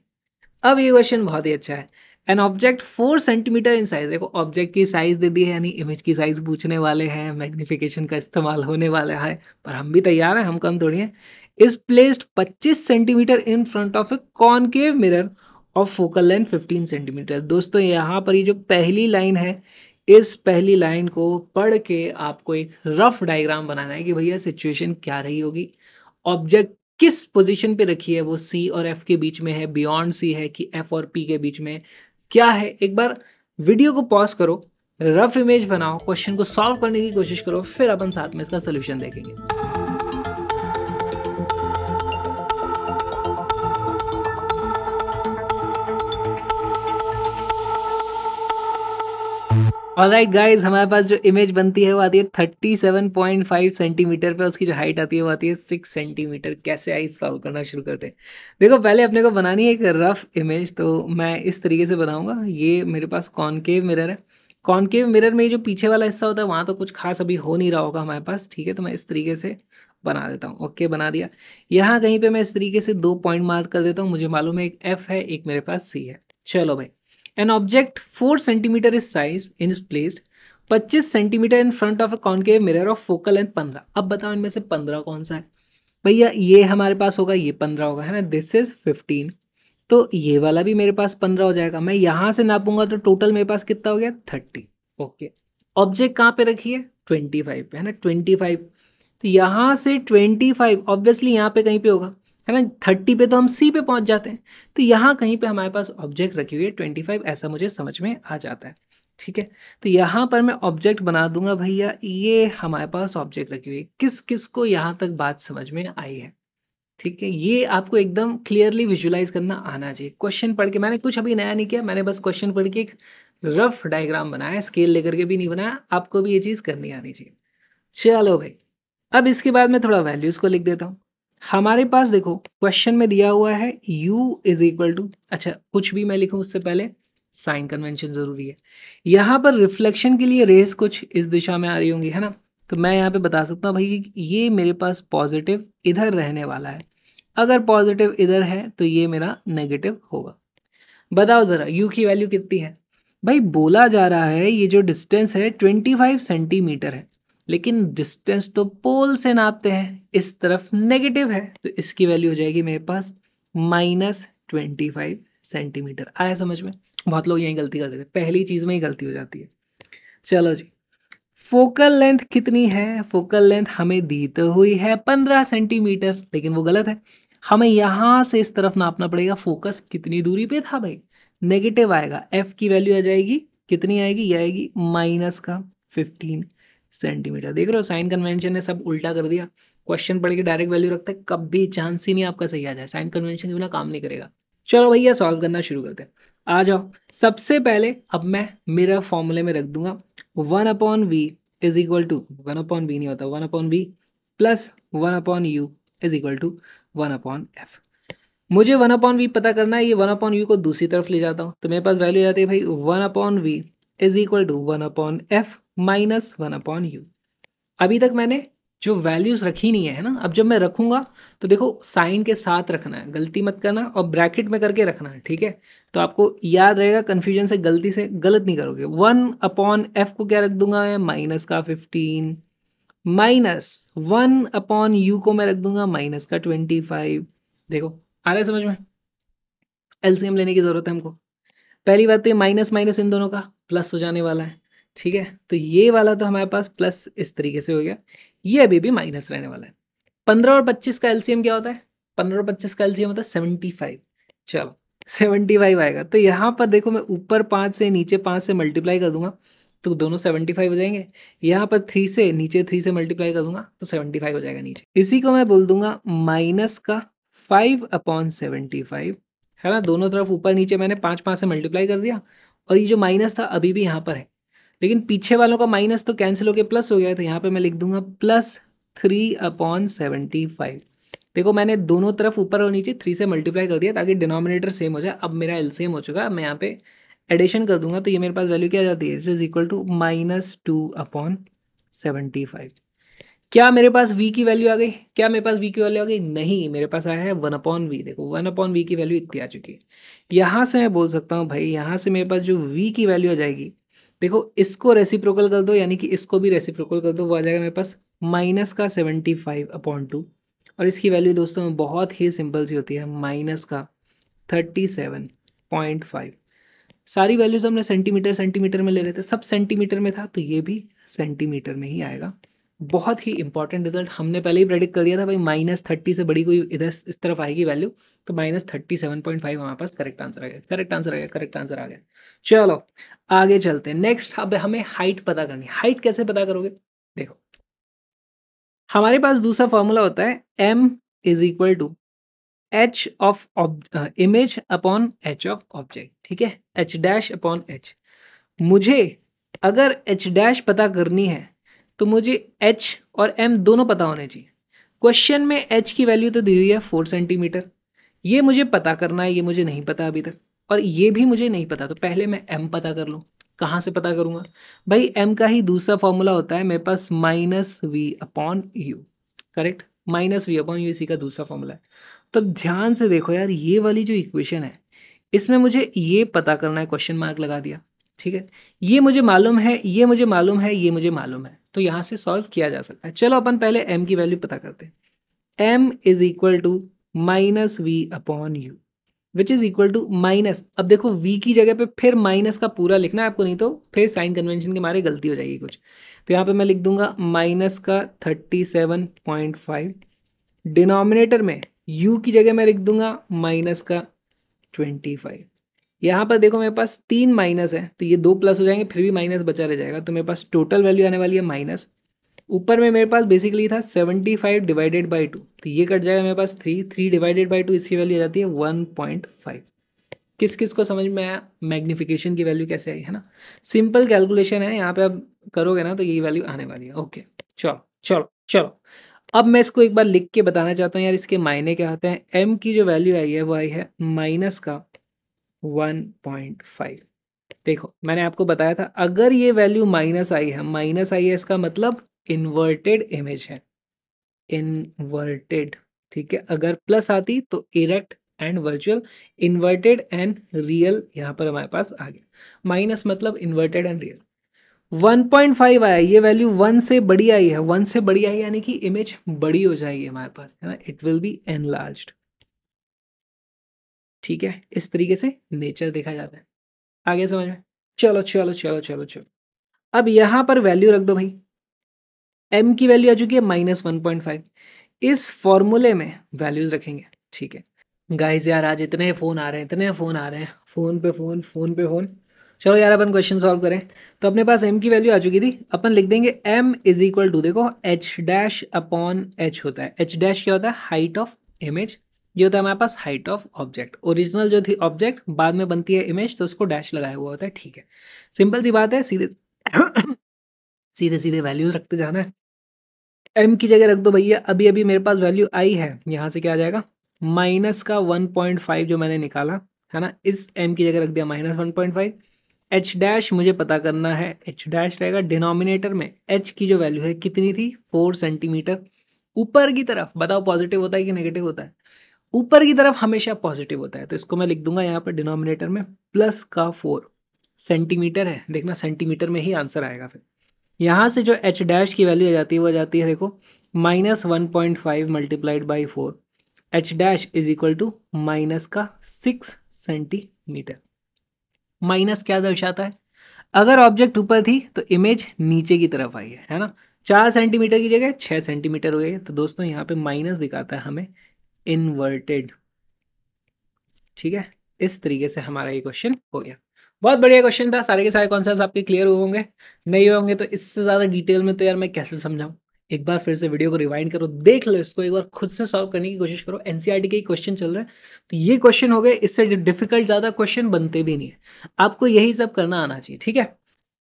Speaker 1: अब ये क्वेश्चन बहुत ही अच्छा है। An object 4 centimetre in size, देखो ऑब्जेक्ट की साइज दे दी है, यानी इमेज की साइज पूछने वाले हैं, मैग्निफिकेशन का इस्तेमाल होने वाला है, पर हम भी तैयार हैं, हम कम थोड़ी हैं। Is placed 25 centimetre in front of A concave mirror of focal length 15 centimetre. दोस्तों यहाँ पर ये जो पहली लाइन है, इस पहली लाइन को पढ़ के आपको एक रफ डायग्राम बनाना है कि भैया सिचुएशन क्या रही होगी, ऑब्जेक्ट किस पोजीशन पे रखी है, वो सी और एफ के बीच में है, बियॉन्ड सी है कि एफ और पी के बीच में क्या है। एक बार वीडियो को पॉज करो, रफ इमेज बनाओ, क्वेश्चन को सॉल्व करने की कोशिश करो, फिर अपन साथ में इसका सोल्यूशन देखेंगे। ऑलराइट गाइज, हमारे पास जो इमेज बनती है वो आती है 37.5 सेंटीमीटर पे, उसकी जो हाइट आती है वो आती है 6 सेंटीमीटर। कैसे आई सॉल्व करना शुरू करते हैं। देखो पहले अपने को बनानी है एक रफ इमेज, तो मैं इस तरीके से बनाऊंगा। ये मेरे पास कॉनकेव मिरर है। कॉनकेव मिरर में जो पीछे वाला हिस्सा होता है वहाँ तो कुछ खास अभी हो नहीं रहा होगा हमारे पास, ठीक है, तो मैं इस तरीके से बना देता हूँ। ओके, बना दिया। यहाँ कहीं पे मैं इस तरीके से 2 पॉइंट मार्क कर देता हूँ। मुझे मालूम है एक एफ है, एक मेरे पास सी है। चलो भाई, an object 4 centimetre is size in placed 25 centimetre in front of A concave mirror of focal length 15। अब बताओ इनमें से 15 कौन सा है। भैया ये हमारे पास होगा, ये 15 होगा, है ना, दिस इज 15। तो ये वाला भी मेरे पास 15 हो जाएगा। मैं यहाँ से नापूंगा तो टोटल मेरे पास कितना हो गया, 30। ओके, ऑब्जेक्ट कहाँ पे रखी है, 25 पे, है ना, 25। तो यहाँ से 25 ऑब्वियसली यहाँ पे कहीं पे होगा, है ना, 30 पे तो हम सी पे पहुंच जाते हैं। तो यहाँ कहीं पे हमारे पास ऑब्जेक्ट रखी हुई है 25, ऐसा मुझे समझ में आ जाता है। ठीक है, तो यहाँ पर मैं ऑब्जेक्ट बना दूंगा भैया, ये हमारे पास ऑब्जेक्ट रखी हुई है। किस किस को यहाँ तक बात समझ में आई है। ठीक है, ये आपको एकदम क्लियरली विजुलाइज करना आना चाहिए। क्वेश्चन पढ़ के, मैंने कुछ अभी नया नहीं किया, मैंने बस क्वेश्चन पढ़ के एक रफ डायग्राम बनाया, स्केल लेकर के भी नहीं बनाया। आपको भी ये चीज़ करनी आनी चाहिए। चलो भाई, अब इसके बाद मैं थोड़ा वैल्यूज़ को लिख देता हूँ। हमारे पास देखो क्वेश्चन में दिया हुआ है u इज इक्वल टू, अच्छा कुछ भी मैं लिखूँ उससे पहले साइन कन्वेंशन ज़रूरी है। यहाँ पर रिफ्लेक्शन के लिए रेस कुछ इस दिशा में आ रही होंगी, है ना। तो मैं यहाँ पे बता सकता हूँ भाई ये मेरे पास पॉजिटिव इधर रहने वाला है। अगर पॉजिटिव इधर है तो ये मेरा नेगेटिव होगा। बताओ ज़रा u की वैल्यू कितनी है। भाई बोला जा रहा है ये जो डिस्टेंस है 25 सेंटीमीटर है, लेकिन डिस्टेंस तो पोल से नापते हैं, इस तरफ नेगेटिव है, तो इसकी वैल्यू हो जाएगी मेरे पास -25 सेंटीमीटर। आया समझ में। बहुत लोग यही गलती कर देते हैं, पहली चीज़ में ही गलती हो जाती है। चलो जी, फोकल लेंथ कितनी है। फोकल लेंथ हमें दी तो हुई है 15 सेंटीमीटर, लेकिन वो गलत है। हमें यहाँ से इस तरफ नापना पड़ेगा फोकस कितनी दूरी पे था भाई। नेगेटिव आएगा, एफ की वैल्यू आ जाएगी कितनी आएगी, ये आएगी -15 सेंटीमीटर। देख रहे हो साइन कन्वेंशन ने सब उल्टा कर दिया। क्वेश्चन पढ़ के डायरेक्ट वैल्यू रखते हैं, कभी चांस ही नहीं आपका सही आ जाए। साइन कन्वेंशन के बिना काम नहीं करेगा। चलो भैया सॉल्व करना शुरू करते हैं। आ जाओ। सबसे पहले अब मैं मेरा फॉर्मूले में रख दूंगा 1/v is equal to 1/v नहीं होता 1/v plus 1/u is equal to 1/f। मुझे 1/v पता करना है, ये 1/u को दूसरी तरफ ले जाता हूँ तो मेरे पास वैल्यू आती है भाई 1/v is equal to 1/f minus 1/u। अभी तक मैंने जो वैल्यूज रखी नहीं है ना, अब जब मैं रखूंगा तो देखो साइन के साथ रखना है, गलती मत करना, और ब्रैकेट में करके रखना है, ठीक है। तो आपको याद रहेगा, कन्फ्यूजन से गलती से गलत नहीं करोगे। 1/f को क्या रख दूंगा मैं, -15 माइनस 1/u को मैं रख दूंगा -25। देखो आ रहा है समझ में। एलसीएम लेने की जरूरत है हमको। पहली बात तो ये माइनस माइनस इन दोनों का प्लस हो जाने वाला है, ठीक है। तो ये वाला तो हमारे पास प्लस इस तरीके से हो गया, ये अभी भी माइनस रहने वाला है। 15 और 25 का एलसीएम क्या होता है, 15 और 25 का एलसीएम होता है 75। चलो 75 आएगा, तो यहाँ पर देखो मैं ऊपर 5 से नीचे 5 से मल्टीप्लाई कर दूंगा तो दोनों 75 हो जाएंगे। यहाँ पर 3 से नीचे 3 से मल्टीप्लाई कर दूंगा तो 75 हो जाएगा नीचे। इसी को मैं बोल दूंगा माइनस का 5/75, है ना। दोनों तरफ ऊपर नीचे मैंने 5 से मल्टीप्लाई कर दिया, और ये जो माइनस था अभी भी यहाँ पर है, लेकिन पीछे वालों का माइनस तो कैंसिल होकर प्लस हो गया, तो यहाँ पे मैं लिख दूंगा +3/75। देखो मैंने दोनों तरफ ऊपर और नीचे 3 से मल्टीप्लाई कर दिया ताकि डिनोमिनेटर सेम हो जाए। अब मेरा एलसीएम हो चुका है, मैं यहाँ पे एडिशन कर दूंगा तो ये मेरे पास वैल्यू क्या आ जाती है, इज इक्वल टू -2/75। क्या मेरे पास v की वैल्यू आ गई, क्या मेरे पास v की वैल्यू आ गई, नहीं, मेरे पास आया है 1/v। देखो 1/v की वैल्यू इतनी आ चुकी है। यहाँ से मैं बोल सकता हूँ भाई, यहाँ से मेरे पास जो v की वैल्यू आ जाएगी, देखो इसको रेसिप्रोकल कर दो, यानी कि इसको भी रेसिप्रोकल कर दो, वो आ जाएगा मेरे पास -75/2। और इसकी वैल्यू दोस्तों में बहुत ही सिंपल सी होती है, -37.5। सारी वैल्यूज हमने सेंटीमीटर सेंटीमीटर में ले रहे थे, सब सेंटीमीटर में था, तो ये भी सेंटीमीटर में ही आएगा। बहुत ही इंपॉर्टेंट रिजल्ट, हमने पहले ही प्रेडिक्ट कर दिया था भाई -30 से बड़ी कोई इधर इस तरफ आएगी वैल्यू, तो -37.5 हमारे पास करेक्ट आंसर आ गया, करेक्ट आंसर आ गया, करेक्ट आंसर आ गया। चलो आगे चलते हैं। नेक्स्ट अब हमें हाइट पता करनी है। हाइट कैसे पता करोगे, देखो हमारे पास दूसरा फॉर्मूला होता है m is equal to h of image upon h of object, ठीक है, h'/h। मुझे अगर h' पता करनी है तो मुझे h और m दोनों पता होने चाहिए। क्वेश्चन में h की वैल्यू तो दी हुई है 4 सेंटीमीटर, ये मुझे पता करना है, ये मुझे नहीं पता अभी तक, और ये भी मुझे नहीं पता, तो पहले मैं m पता कर लूँ। कहाँ से पता करूँगा भाई, m का ही दूसरा फॉर्मूला होता है मेरे पास -v/u, करेक्ट, -v/u इसी का दूसरा फॉर्मूला है। तो ध्यान से देखो यार, ये वाली जो इक्वेशन है इसमें मुझे ये पता करना है, क्वेश्चन मार्क लगा दिया, ठीक है। ये मुझे मालूम है, ये मुझे मालूम है, ये मुझे मालूम है, तो यहाँ से सॉल्व किया जा सकता है। चलो अपन पहले m की वैल्यू पता करते हैं। m is equal to -v/u which is equal to minus, अब देखो v की जगह पे फिर माइनस का पूरा लिखना है आपको, नहीं तो फिर साइन कन्वेंशन के मारे गलती हो जाएगी कुछ। तो यहाँ पे मैं लिख दूंगा -37.5, डिनोमिनेटर में u की जगह मैं लिख दूंगा -25। यहाँ पर देखो मेरे पास 3 माइनस है, तो ये 2 प्लस हो जाएंगे, फिर भी माइनस बचा रह जाएगा, तो मेरे पास टोटल वैल्यू आने वाली है माइनस। ऊपर में मेरे पास बेसिकली था 75 डिवाइडेड बाई 2, तो ये कट जाएगा मेरे पास 3 डिवाइडेड बाई 2, इसकी वैल्यू आ जाती है 1.5। किस किस को समझ में आया मैग्निफिकेशन की वैल्यू कैसे आई, है ना। सिंपल कैलकुलेशन है, यहाँ पे आप करोगे ना तो यही वैल्यू आने वाली है। ओके, चलो चलो चलो, अब मैं इसको एक बार लिख के बताना चाहता हूँ यार, इसके मायने क्या होते हैं। एम की जो वैल्यू आई है वो आई है माइनस का 1.5। देखो मैंने आपको बताया था, अगर ये वैल्यू माइनस आई है, माइनस आई है इसका मतलब इन्वर्टेड इमेज है, इन्वर्टेड। ठीक है, अगर प्लस आती तो erect and virtual, inverted and real यहाँ पर हमारे पास आ गया। माइनस मतलब इन्वर्टेड एंड रियल। 1.5 आया, ये वैल्यू 1 से बड़ी आई है, 1 से बड़ी आई यानी कि इमेज बड़ी हो जाएगी हमारे पास, है ना, इट विल बी एनलार्ज्ड। ठीक है, इस तरीके से नेचर देखा जाता है। आगे समझ में। चलो चलो चलो चलो चलो, अब यहां पर वैल्यू रख दो भाई। m की वैल्यू आ चुकी है -1.5, इस फॉर्मूले में वैल्यूज रखेंगे। ठीक है गाइस, यार आज इतने फोन आ रहे हैं, इतने फोन आ रहे हैं, फोन पे फोन, फोन पे फोन। चलो यार अपन क्वेश्चन सॉल्व करें। तो अपने पास m की वैल्यू आ चुकी थी, अपन लिख देंगे m इज इक्वल टू, देखो h डैश अपॉन h होता है। h डैश क्या होता है, हाइट ऑफ इमेज। ये होता है हमारे पास हाइट ऑफ ऑब्जेक्ट। ओरिजिनल जो थी ऑब्जेक्ट, बाद में बनती है इमेज, तो उसको डैश लगाया हुआ होता है। ठीक है, सिंपल सी बात है, सीधे सीधे सीधे वैल्यूज रखते जाना है। m की जगह रख दो भैया, अभी अभी मेरे पास वैल्यू आई है, यहाँ से क्या आ जाएगा माइनस का 1.5 जो मैंने निकाला, है ना, इस m की जगह रख दिया -1.5। h डैश मुझे पता करना है, h डैश रहेगा डिनोमिनेटर में, h की जो वैल्यू है कितनी थी 4 सेंटीमीटर। ऊपर की तरफ बताओ पॉजिटिव होता है कि नेगेटिव होता है, ऊपर की तरफ हमेशा पॉजिटिव होता है, तो इसको मैं लिख दूंगा यहाँ पर डिनोमिनेटर में प्लस का 4 सेंटीमीटर है, देखना सेंटीमीटर में ही आंसर आएगा। फिर यहाँ से जो h डैश की वैल्यू आ जाती है वो आ जाती है, देखो -1.5 multiplied by 4, h dash is equal to minus का 6 सेंटीमीटर। माइनस क्या दर्शाता है, अगर ऑब्जेक्ट ऊपर थी तो इमेज नीचे की तरफ आई है ना। 4 सेंटीमीटर की जगह 6 सेंटीमीटर हो गई है, तो दोस्तों यहाँ पे माइनस दिखाता है हमें इन्वर्टेड। ठीक है, इस तरीके से हमारा ये क्वेश्चन हो गया। बहुत बढ़िया क्वेश्चन था, सारे के सारे कॉन्सेप्ट्स आपके क्लियर हुए होंगे। नहीं होंगे तो इससे ज़्यादा डिटेल में तो यार मैं कैसे समझाऊं। एक बार फिर से वीडियो को रिवाइंड करो, देख लो इसको एक बार, खुद से सॉल्व करने की कोशिश करो। एनसीईआरटी के क्वेश्चन चल रहे हैं, तो ये क्वेश्चन हो गए, इससे डिफिकल्ट ज़्यादा क्वेश्चन बनते भी नहीं है। आपको यही सब करना आना चाहिए। ठीक है,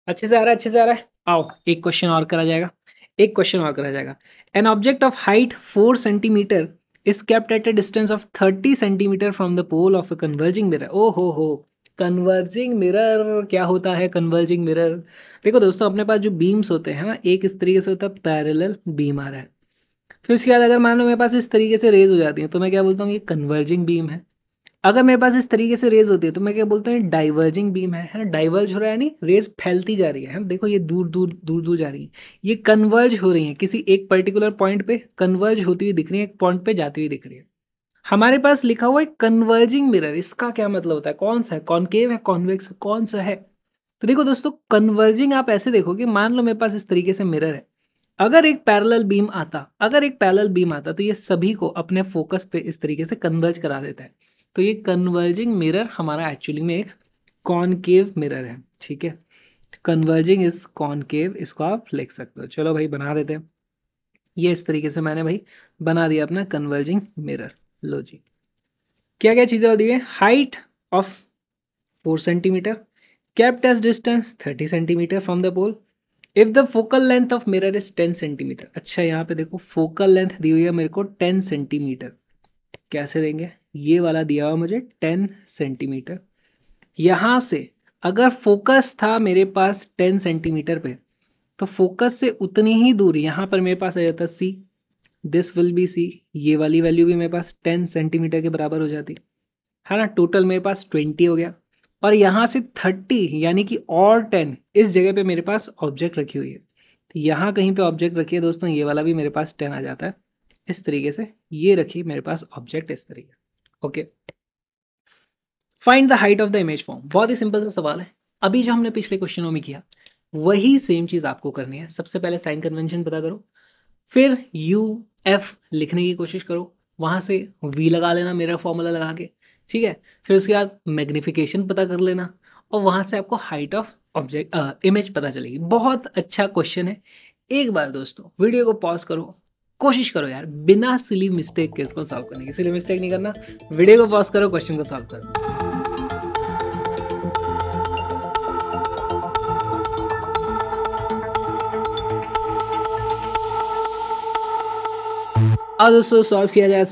Speaker 1: अच्छे से आ रहा है, अच्छे से आ रहा है। आओ एक क्वेश्चन और करा जाएगा, एक क्वेश्चन और करा जाएगा। An object of height 4 centimetre is kept at a distance of 30 centimetre from the pole of a converging mirror। ओ हो, कन्वर्जिंग मिरर क्या होता है, कन्वर्जिंग मिरर। देखो दोस्तों, अपने पास जो बीम्स होते हैं ना, एक इस तरीके से होता है पैरेलल बीम आ रहा है, फिर उसके बाद अगर मान लो मेरे पास इस तरीके से रेज हो जाती है, तो मैं क्या बोलता हूँ, ये कन्वर्जिंग बीम है। अगर मेरे पास इस तरीके से रेज होती है तो मैं क्या बोलता हूँ, डाइवर्जिंग बीम है ना। डाइवर्ज हो रहा है, नहीं रेज फैलती जा रही है ना, देखो ये दूर दूर दूर दूर जा रही है, ये कन्वर्ज हो रही है, किसी एक पर्टिकुलर पॉइंट पे कन्वर्ज होती हुई दिख रही है, एक पॉइंट पे जाती हुई दिख रही है। हमारे पास लिखा हुआ है कन्वर्जिंग मिरर, इसका क्या मतलब होता है, कौन सा है, कॉनकेव है, कॉन्वेक्स है, कौन सा है। तो देखो दोस्तों, कन्वर्जिंग आप ऐसे देखोगे, मान लो मेरे पास इस तरीके से मिरर है, अगर एक पैरेलल बीम आता, अगर एक पैरेलल बीम आता तो ये सभी को अपने फोकस पे इस तरीके से कन्वर्ज करा देता है। तो ये कन्वर्जिंग मिरर हमारा एक्चुअली में एक कॉनकेव मिरर है। ठीक है, कन्वर्जिंग इज कॉनकेव, इसको आप लिख सकते हो। चलो भाई बना देते हैं, ये इस तरीके से मैंने भाई बना दिया अपना कन्वर्जिंग मिरर। लो जी, क्या क्या चीज़ें होती है, height of 4 centimetre, kept as distance 30 centimetre from the pole, if the focal length of mirror is 10 centimetre. अच्छा यहाँ पे देखो फोकल लेंथ दी हुई है मेरे को 10 सेंटीमीटर, कैसे देंगे, ये वाला दिया हुआ मुझे 10 सेंटीमीटर। यहाँ से अगर फोकस था मेरे पास 10 सेंटीमीटर पे, तो फोकस से उतनी ही दूर यहाँ पर मेरे पास आ जाता सी, दिस विल बी सी, ये वाली वैल्यू भी मेरे पास 10 सेंटीमीटर के बराबर हो जाती है ना। टोटल मेरे पास 20 हो गया, और यहाँ से 30 यानी कि और 10 इस जगह पे मेरे पास ऑब्जेक्ट रखी हुई है, तो यहाँ कहीं पे ऑब्जेक्ट रखी है दोस्तों, ये वाला भी मेरे पास 10 आ जाता है इस तरीके से, ये रखी मेरे पास ऑब्जेक्ट इस तरीके। Okay, find the height of the image form. बहुत ही सिंपल सा सवाल है, अभी जो हमने पिछले क्वेश्चनों में किया वही सेम चीज़ आपको करनी है। सबसे पहले साइन कन्वेंशन पता करो, फिर यू एफ लिखने की कोशिश करो, वहाँ से वी लगा लेना मेरा फॉर्मूला लगा के। ठीक है, फिर उसके बाद मैग्निफिकेशन पता कर लेना, और वहाँ से आपको हाइट ऑफ ऑब्जेक्ट इमेज पता चलेगी। बहुत अच्छा क्वेश्चन है, एक बार दोस्तों वीडियो को पॉज करो, कोशिश करो यार बिना सिली मिस्टेक के इसको सॉल्व करने की। सिली मिस्टेक नहीं करना, वीडियो को पॉज करो, क्वेश्चन को सॉल्व करो। आज दोस्तों सॉल्व किया जाए।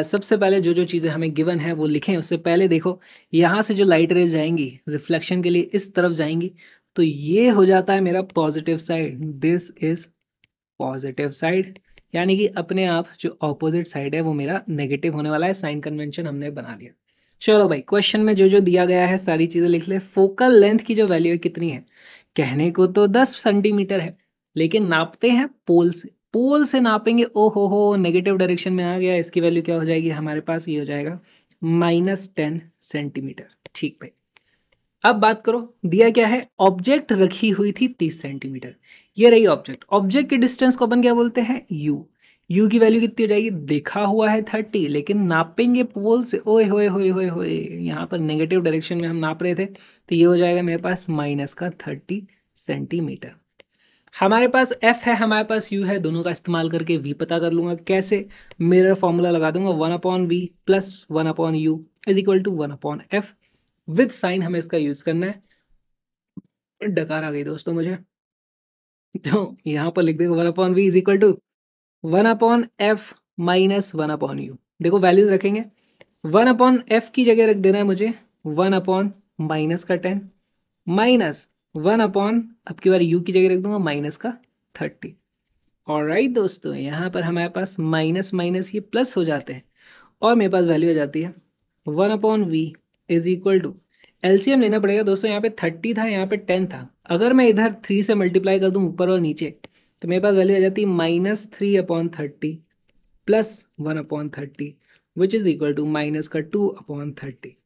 Speaker 1: सबसे पहले जो जो चीज़ें हमें गिवन है वो लिखें। उससे पहले देखो यहाँ से जो लाइट रेज जाएंगी रिफ्लेक्शन के लिए इस तरफ जाएंगी, तो ये हो जाता है मेरा positive side. This is positive side, यानी कि अपने आप जो ऑपोजिट साइड है वो मेरा नेगेटिव होने वाला है। साइन कन्वेंशन हमने बना लिया। चलो भाई क्वेश्चन में जो जो दिया गया है सारी चीज़ें लिख ले। फोकल लेंथ की जो वैल्यू है कितनी है? कहने को तो 10 सेंटीमीटर है, लेकिन नापते हैं पोल से। पोल से नापेंगे, ओ हो नेगेटिव डायरेक्शन में आ गया। इसकी वैल्यू क्या हो जाएगी हमारे पास? ये हो जाएगा -10 सेंटीमीटर। ठीक भाई, अब बात करो दिया क्या है? ऑब्जेक्ट रखी हुई थी 30 सेंटीमीटर। ये रही ऑब्जेक्ट। ऑब्जेक्ट के डिस्टेंस को अपन क्या बोलते हैं? यू की वैल्यू कितनी हो जाएगी? देखा हुआ है 30, लेकिन नापेंगे पोल से। ओए होए होए होए होए, यहाँ पर नेगेटिव डायरेक्शन में हम नाप रहे थे, तो ये हो जाएगा मेरे पास -30 सेंटीमीटर। हमारे पास एफ है, हमारे पास यू है, दोनों का इस्तेमाल करके वी पता कर लूंगा। कैसे? मिरर फॉर्मूला लगा दूंगा, 1/v plus 1/u is equal to 1/f। With sign हमें इसका यूज करना है। डकार आ गई दोस्तों मुझे, तो यहाँ पर लिख देगा 1/v is equal to 1/f minus 1/u। देखो वैल्यूज रखेंगे, 1/f की जगह रख देना है मुझे 1/-10 माइनस 1/, अब की बार u की जगह रख दूंगा -30। ऑलराइट दोस्तों, यहाँ पर हमारे पास माइनस माइनस ये प्लस हो जाते हैं और मेरे पास वैल्यू आ जाती है 1/v is equal to, LCM लेना पड़ेगा दोस्तों। यहाँ पे 30 था, यहाँ पे 10 था। अगर मैं इधर 3 से मल्टीप्लाई कर दूं ऊपर और नीचे, तो मेरे पास वैल्यू आ जाती है -3/30 plus 1/30 which is equal to -2/30।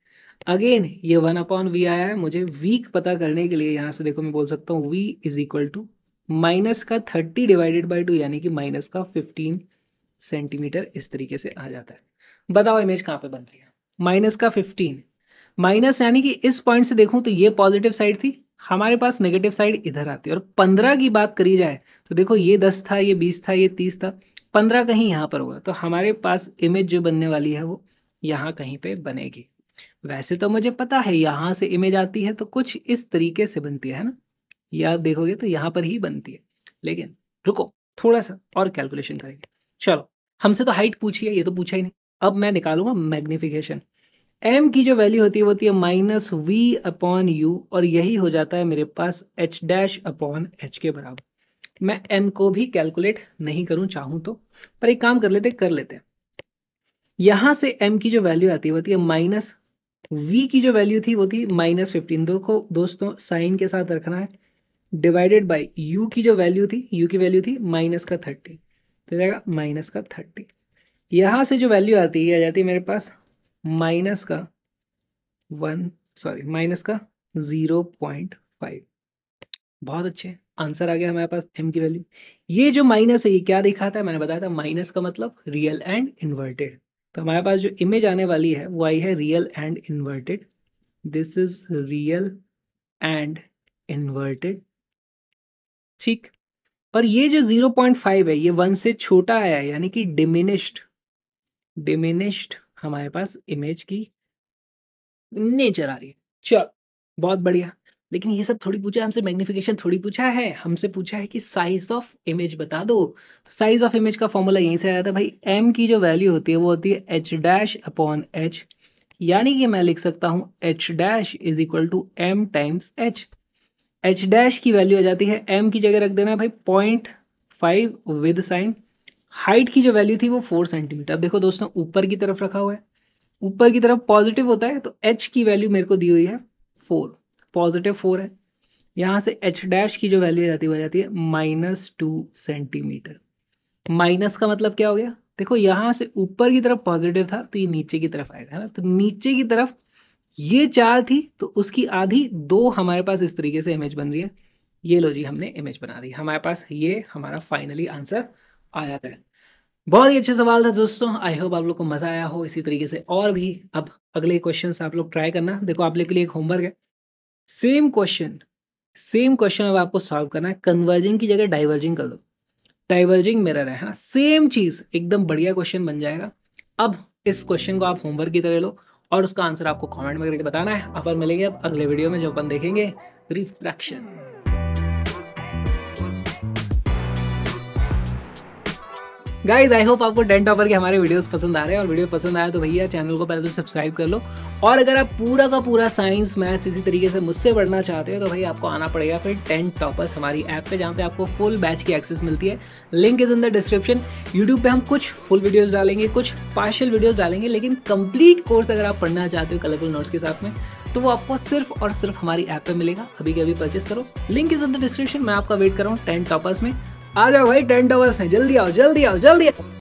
Speaker 1: Again ये 1/v आया है। मुझे v पता करने के लिए यहाँ से देखो मैं बोल सकता हूँ v is equal to -30 divided by 2, यानी कि -15 सेंटीमीटर। इस तरीके से आ जाता है। बताओ इमेज कहाँ पे बन रही है? -15 माइनस, यानी कि इस पॉइंट से देखूं तो ये पॉजिटिव साइड थी, हमारे पास नेगेटिव साइड इधर आती है। और 15 की बात करी जाए तो देखो ये 10 था, ये 20 था, ये 30 था, 15 कहीं यहाँ पर होगा। तो हमारे पास इमेज जो बनने वाली है वो यहाँ कहीं पे बनेगी। वैसे तो मुझे पता है यहाँ से इमेज आती है तो कुछ इस तरीके से बनती है ना, ये आप देखोगे तो यहाँ पर ही बनती है। लेकिन रुको, थोड़ा सा और कैलकुलेशन करेंगे। चलो, हमसे तो हाइट पूछी है, ये तो पूछा ही नहीं। अब मैं निकालूंगा मैग्निफिकेशन। एम की जो वैल्यू होती है वो होती है -v/u, और यही हो जाता है मेरे पास h'/h के बराबर। मैं एम को भी कैलकुलेट नहीं करूं चाहूं तो, पर एक काम कर लेते हैं। यहां से एम की जो वैल्यू आती है वो होती है माइनस, वी की जो वैल्यू थी वो थी -15। देखो दोस्तों साइन के साथ रखना है, डिवाइडेड बाई यू की जो वैल्यू थी, यू की वैल्यू थी -30, तो जाएगा -30। यहां से जो वैल्यू आती है आ जाती है मेरे पास -0.5। बहुत अच्छे, आंसर आ गया हमारे पास एम की वैल्यू। ये जो माइनस है ये क्या दिखाता है? मैंने बताया था माइनस का मतलब रियल एंड इन्वर्टेड। तो हमारे पास जो इमेज आने वाली है वो आई है real and inverted. This is real and inverted. ठीक, और ये जो 0.5 है ये 1 से छोटा आया है, यानी कि डिमिनिश्ड हमारे पास इमेज की नेचर आ रही है। चल, बहुत बढ़िया। लेकिन ये सब थोड़ी पूछा है हमसे, मैग्निफिकेशन थोड़ी पूछा है हमसे, पूछा है कि साइज ऑफ इमेज बता दो। तो साइज ऑफ इमेज का फॉर्मूला यहीं से आया था भाई। एम की जो वैल्यू होती है वो होती है h'/h, यानी कि मैं लिख सकता हूँ h' is equal to m times h। h' की वैल्यू आ जाती है, m की जगह रख देना भाई 0.5 विद साइन। हाइट की जो वैल्यू थी वो 4 सेंटीमीटर। अब देखो दोस्तों ऊपर की तरफ रखा हुआ है, ऊपर की तरफ पॉजिटिव होता है, तो h की वैल्यू मेरे को दी हुई है 4, पॉजिटिव 4 है। यहाँ से h' की जो वैल्यू जाती है वो जाती है -2 सेंटीमीटर। माइनस का मतलब क्या हो गया? देखो यहाँ से ऊपर की तरफ पॉजिटिव था तो ये नीचे की तरफ आएगा, है ना। तो नीचे की तरफ ये 4 थी तो उसकी आधी 2 हमारे पास इस तरीके से इमेज बन रही है। ये लो जी, हमने इमेज बना दी। हमारे पास ये हमारा फाइनली आंसर आ जाता है। बहुत ही अच्छा सवाल था दोस्तों, आई होप आप लोग को मजा आया हो। इसी तरीके से और भी अब अगले क्वेश्चंस आप लोग ट्राई करना। देखो आप लोग के लिए एक होमवर्क है, सेम क्वेश्चन अब आपको सॉल्व करना है। कन्वर्जिंग की जगह डाइवर्जिंग कर दो। डाइवर्जिंग मिरर है ना, सेम चीज एकदम बढ़िया क्वेश्चन बन जाएगा। अब इस क्वेश्चन को आप होमवर्क की तरह लो और उसका आंसर आपको कमेंट में करके बताना है। अपन मिलेंगे अब अगले वीडियो में, जो अपन देखेंगे रिफ्रैक्शन। गाइज आई होप आपको 10 टॉपर के हमारे वीडियोस पसंद आ रहे हैं, और वीडियो पसंद आया तो भैया चैनल को पहले तो सब्सक्राइब कर लो। और अगर आप पूरा का पूरा साइंस मैथ्स इसी तरीके से मुझसे पढ़ना चाहते हो तो भाई आपको आना पड़ेगा फिर 10 टॉपर्स हमारी ऐप पे, जहाँ पे आपको फुल बैच की एक्सेस मिलती है। Link is in the description. YouTube पे हम कुछ फुल वीडियोज़ डालेंगे, कुछ पार्शियल वीडियोज़ डालेंगे, लेकिन कंप्लीट कोर्स अगर आप पढ़ना चाहते हो कलरफुल नोट्स के साथ में तो वो आपको सिर्फ और सिर्फ हमारी ऐप पे मिलेगा। अभी के अभी परचेस करो, link is in the description. मैं आपका वेट कर रहा हूँ 10 टॉपर्स में। आ जाओ भाई 10 टॉपर्स में, जल्दी आओ जल्दी आओ जल्दी आओ।